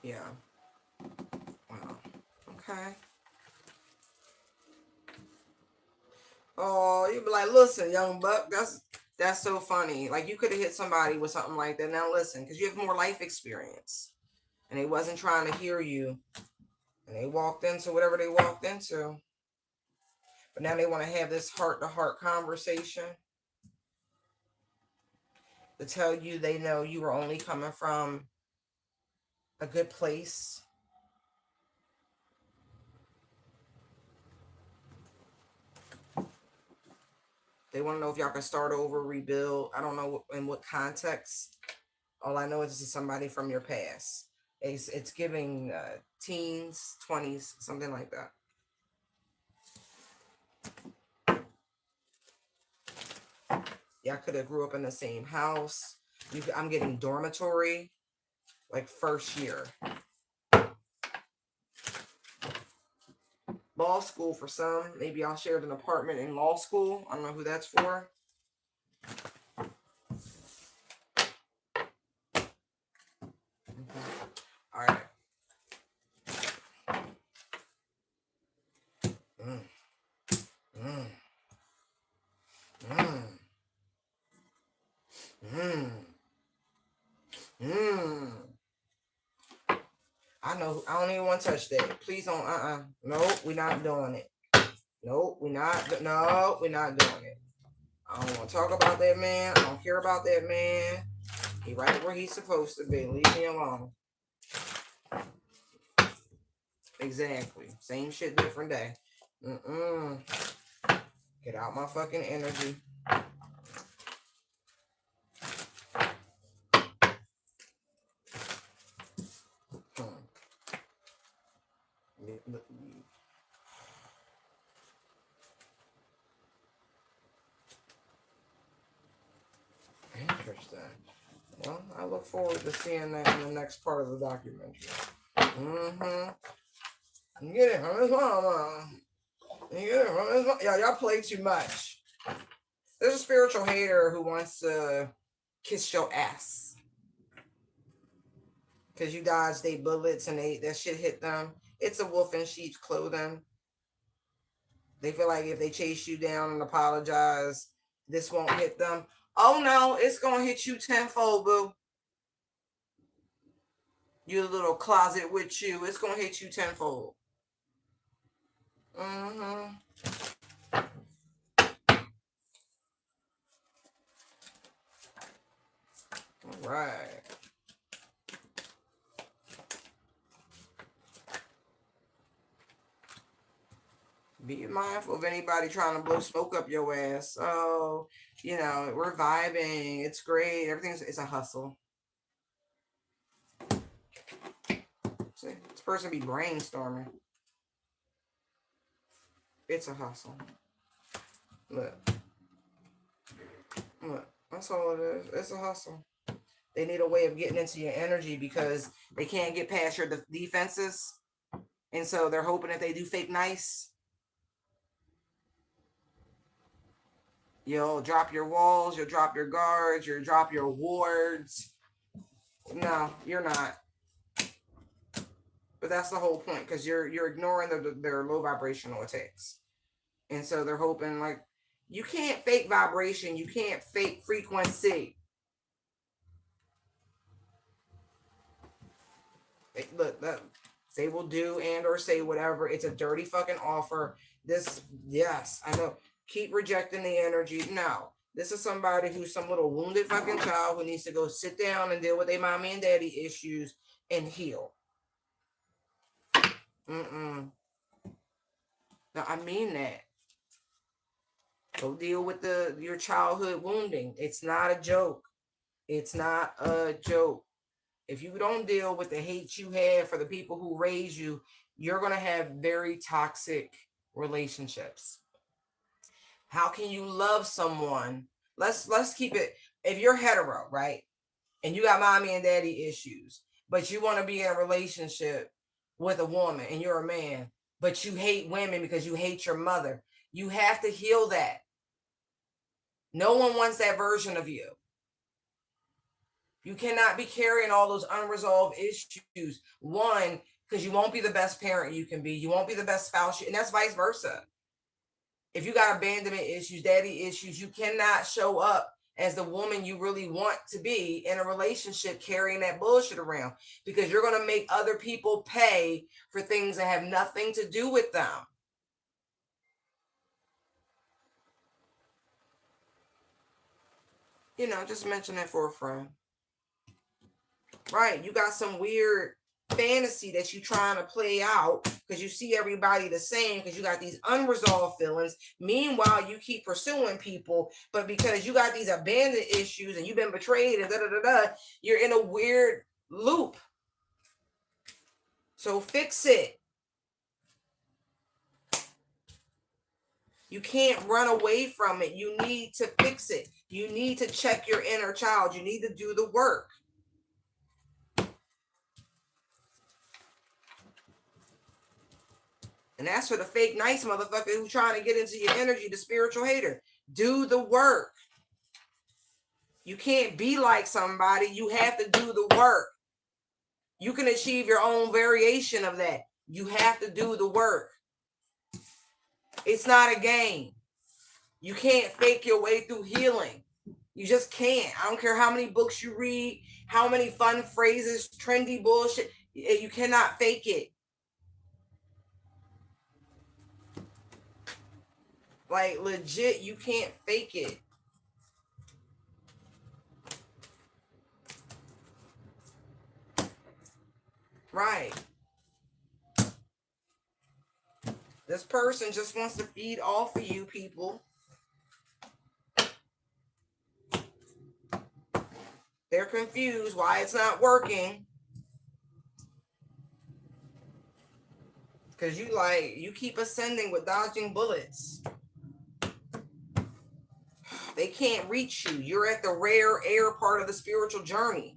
Yeah. Wow. Okay. Oh, you'd be like, listen, young buck, that's so funny. Like you could have hit somebody with something like that. Now listen, because you have more life experience. And they wasn't trying to hear you. And they walked into whatever they walked into. But now they want to have this heart to heart conversation to tell you they know you were only coming from a good place. They want to know if y'all can start over, rebuild. I don't know in what context. All I know is this is somebody from your past. It's giving teens, 20s, something like that. Y'all could have grew up in the same house. I'm getting dormitory, like first year. Law school for some. Maybe I'll share an apartment in law school. I don't know who that's for. All right. Mm. Mm. Mm. Mm. Mm. I know. I don't even want to touch that. Please don't. Nope, we're not doing it. Nope, we're not. No, we're not doing it. I don't want to talk about that man. I don't care about that man. He right where he's supposed to be. Leave me alone. Exactly. Same shit, different day. Get out my fucking energy. Interesting. Well, I look forward to seeing that in the next part of the documentary. You get it from his mama. You get it from his mama. Y'all play too much. There's a spiritual hater who wants to kiss your ass. Because you dodged they bullets and that shit hit them. It's a wolf in sheep's clothing. They feel like if they chase you down and apologize, this won't hit them. Oh no, it's gonna hit you tenfold, boo. Your little closet with you, it's gonna hit you tenfold. All right. Be mindful of anybody trying to blow smoke up your ass. Oh, we're vibing. It's great. It's a hustle. See, this person be brainstorming. It's a hustle. Look. That's all it is. It's a hustle. They need a way of getting into your energy because they can't get past your defenses. And so they're hoping that they do fake nice. You'll drop your walls, you'll drop your guards, you'll drop your wards. No, you're not. But that's the whole point, because you're ignoring their low vibrational attacks. And so they're hoping, like, you can't fake vibration, you can't fake frequency. Look, they will do and or say whatever. It's a dirty fucking offer. Yes, I know. Keep rejecting the energy. No. This is somebody who's some little wounded fucking child who needs to go sit down and deal with their mommy and daddy issues and heal. No, I mean that. Go deal with your childhood wounding. It's not a joke. It's not a joke. If you don't deal with the hate you have for the people who raised you, you're going to have very toxic relationships. How can you love someone? Let's keep it. If you're hetero, right? And you got mommy and daddy issues, but you want to be in a relationship with a woman and you're a man, but you hate women because you hate your mother. You have to heal that. No one wants that version of you. You cannot be carrying all those unresolved issues. One, because you won't be the best parent you can be. You won't be the best spouse. And that's vice versa. If you got abandonment issues, daddy issues, you cannot show up as the woman you really want to be in a relationship carrying that bullshit around, because you're going to make other people pay for things that have nothing to do with them. Just mention it for a friend. Right. You got some weird fantasy that you trying to play out because you see everybody the same, because you got these unresolved feelings. Meanwhile, you keep pursuing people, but because you got these abandoned issues and you've been betrayed and you're in a weird loop. So fix it. You can't run away from it. You need to fix it. You need to check your inner child. You need to do the work. And that's for the fake nice motherfucker who's trying to get into your energy, the spiritual hater. Do the work. You can't be like somebody. You have to do the work. You can achieve your own variation of that. You have to do the work. It's not a game. You can't fake your way through healing. You just can't. I don't care how many books you read, how many fun phrases, trendy bullshit. You cannot fake it. Like, legit, you can't fake it. Right. This person just wants to feed off of you, people. They're confused why it's not working. Because you keep ascending with dodging bullets. They can't reach you. You're at the rare air part of the spiritual journey.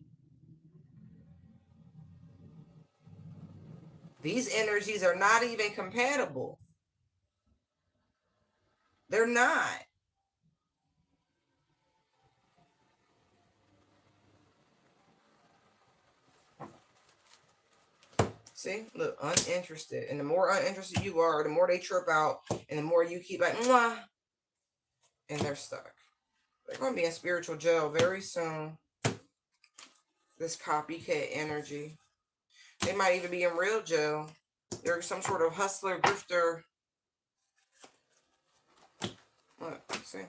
These energies are not even compatible. They're not. See, look, uninterested. And the more uninterested you are, the more they trip out, and the more you keep like, mwah, and they're stuck. They're going to be in spiritual jail very soon. This copycat energy. They might even be in real jail. They're some sort of hustler, grifter. Look, see?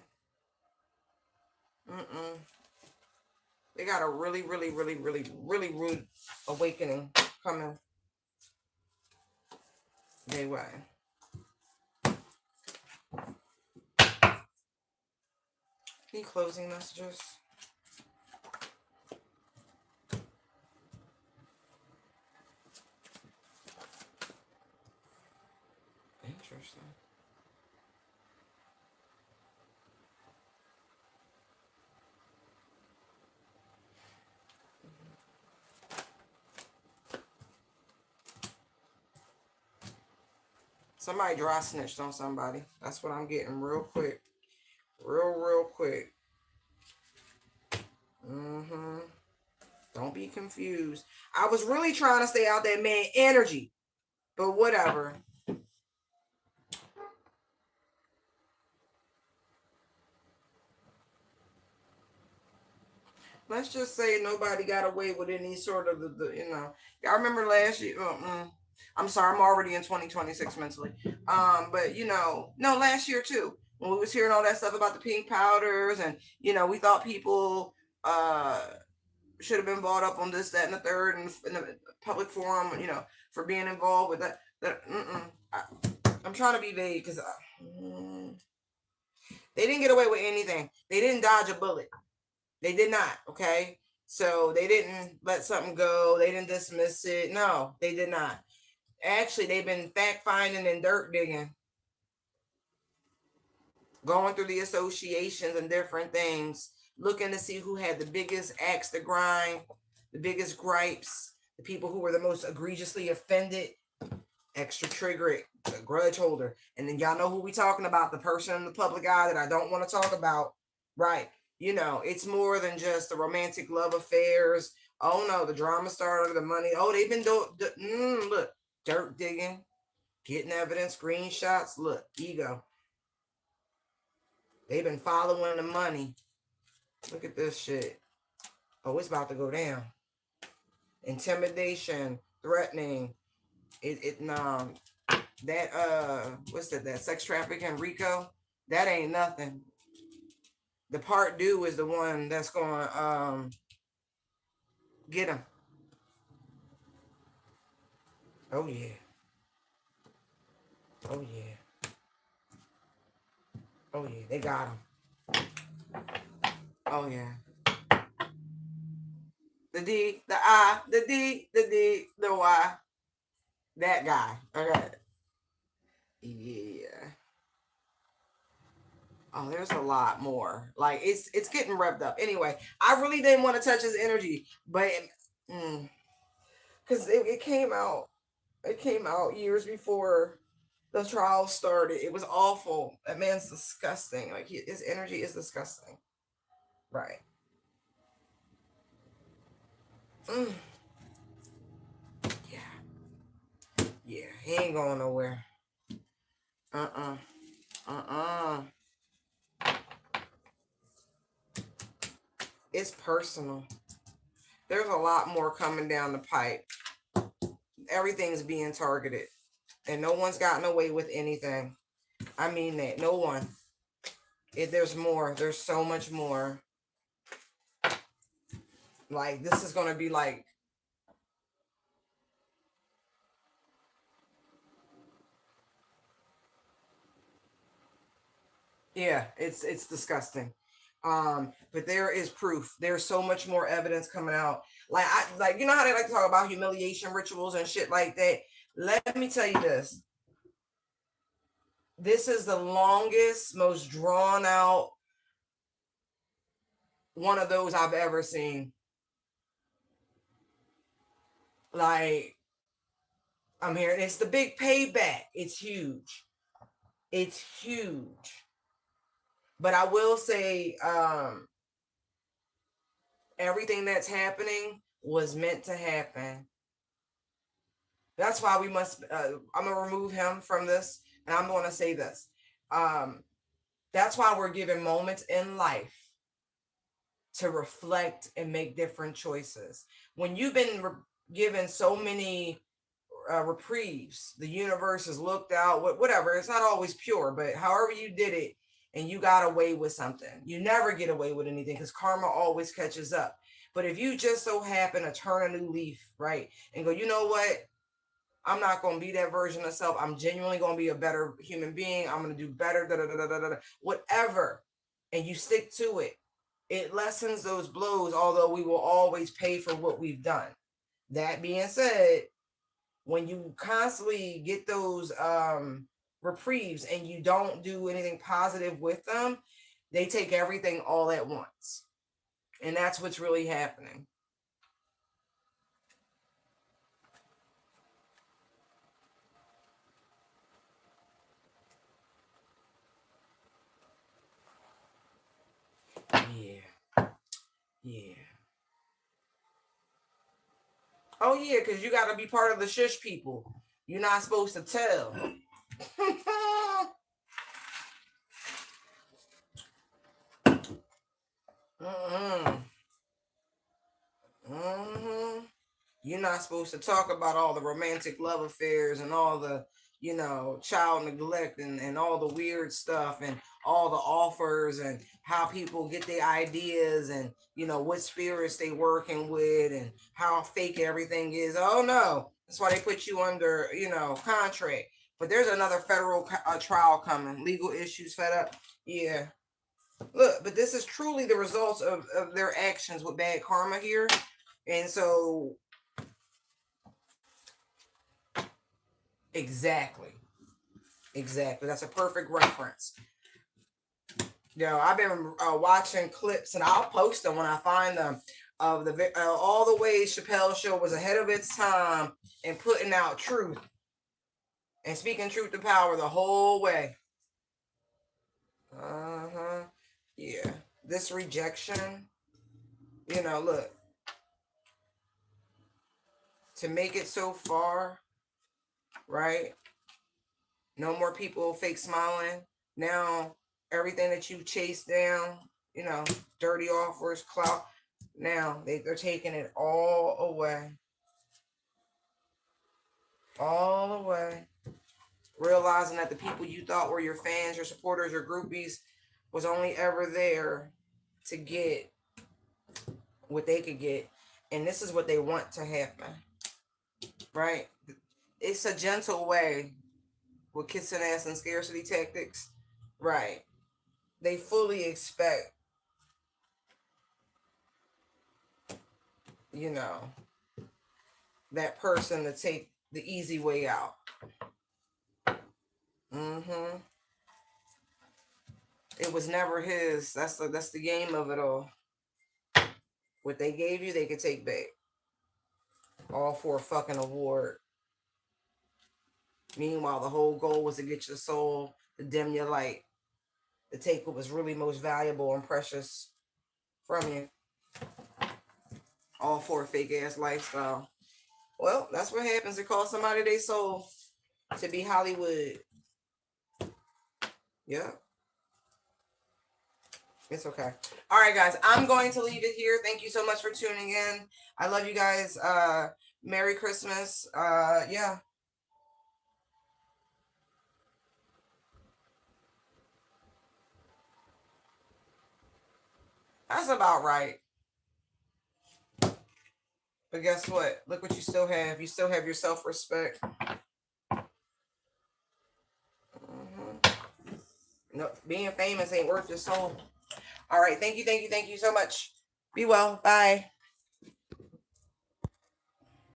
They got a really, really, really, really, really rude awakening coming their way. Any closing messages? Interesting. Somebody dry snitched on somebody. That's what I'm getting real quick. Real quick. Don't be confused. I was really trying to stay out that man energy. But whatever. Let's just say nobody got away with any sort of Y'all remember last year? I'm sorry, I'm already in 2026 mentally. But no, last year too, when we was hearing all that stuff about the pink powders, and we thought people should have been brought up on this, that, and the third, and in the public forum, for being involved with that. I'm trying to be vague because they didn't get away with anything. They didn't dodge a bullet. They did not, okay? So they didn't let something go. They didn't dismiss it. No, they did not. Actually, they've been fact finding and dirt digging, going through the associations and different things, looking to see who had the biggest axe to grind, the biggest gripes, the people who were the most egregiously offended, extra trigger, grudge holder. And then y'all know who we talking about, the person in the public eye that I don't want to talk about, right? It's more than just the romantic love affairs. Oh no, the drama starter, the money. Oh, they've been doing, look, dirt digging, getting evidence, screenshots. Look, ego. They've been following the money. Look at this shit. Oh, it's about to go down. Intimidation, threatening. What's that sex trafficking RICO? That ain't nothing. The part due is the one that's going to get him. Oh yeah. Oh yeah. Oh yeah. They got him. Oh yeah. The D, the I, the D, the D, the Y. That guy. Okay. Yeah. Oh, there's a lot more. Like it's getting revved up. Anyway, I really didn't want to touch his energy, but because it came out. It came out years before the trial started. It was awful. That man's disgusting. Like his energy is disgusting. Right. Mm. Yeah. Yeah. He ain't going nowhere. Uh-uh. Uh-uh. It's personal. There's a lot more coming down the pipe. Everything's being targeted. And no one's gotten away with anything. I mean that. No one. There's more. There's so much more. Like, this is going to be like, yeah, it's disgusting. But there is proof. There's so much more evidence coming out. Like you know how they like to talk about humiliation rituals and shit like that. Let me tell you this. This is the longest, most drawn out one of those I've ever seen. Like, I'm hearing it's the big payback. It's huge. It's huge. But I will say, everything that's happening was meant to happen. That's why we must. I'm gonna remove him from this, and I'm going to say this. Um, that's why we're given moments in life to reflect and make different choices. When you've been given so many reprieves, the universe has looked out. Whatever. It's not always pure, but however you did it, and you got away with something. You never get away with anything because karma always catches up. But if you just so happen to turn a new leaf, right, and go, you know what? I'm not going to be that version of self. I'm genuinely going to be a better human being. I'm going to do better, da, da, da, da, da, da, whatever. And you stick to it. It lessens those blows, although we will always pay for what we've done. That being said, when you constantly get those reprieves and you don't do anything positive with them, they take everything all at once. And that's what's really happening. Yeah. Yeah. Oh yeah, because you got to be part of the shush people. You're not supposed to tell. Mm-hmm. Mm-hmm. You're not supposed to talk about all the romantic love affairs and all the, child neglect and all the weird stuff and all the offers and how people get their ideas and, what spirits they working with and how fake everything is. Oh no. That's why they put you under, contract. But there's another federal trial coming. Legal issues fed up. Yeah. Look, but this is truly the results of their actions with bad karma here. And so, exactly. Exactly. That's a perfect reference. I've been watching clips, and I'll post them when I find them, of all the ways Chappelle's show was ahead of its time and putting out truth and speaking truth to power the whole way. Uh huh. Yeah. This rejection, look, to make it so far, right? No more people fake smiling. Now, everything that you chase down, dirty offers, clout, now they're taking it all away. All away. Realizing that the people you thought were your fans, your supporters, your groupies was only ever there to get what they could get. And this is what they want to happen. Right? It's a gentle way with kissing ass and scarcity tactics. Right. They fully expect, you know, that person to take the easy way out. Mm-hmm. It was never his. That's the game of it all. What they gave you, they could take back. All for a fucking award. Meanwhile, the whole goal was to get your soul, to dim your light, to take what was really most valuable and precious from you. All for a fake ass lifestyle. Well, that's what happens. It costs somebody their soul to be Hollywood. Yeah. It's okay. All right, guys. I'm going to leave it here. Thank you so much for tuning in. I love you guys. Merry Christmas. Yeah. That's about right. But guess what? Look what you still have. You still have your self-respect. No, being famous ain't worth your soul. All right. Thank you. Thank you. Thank you so much. Be well. Bye.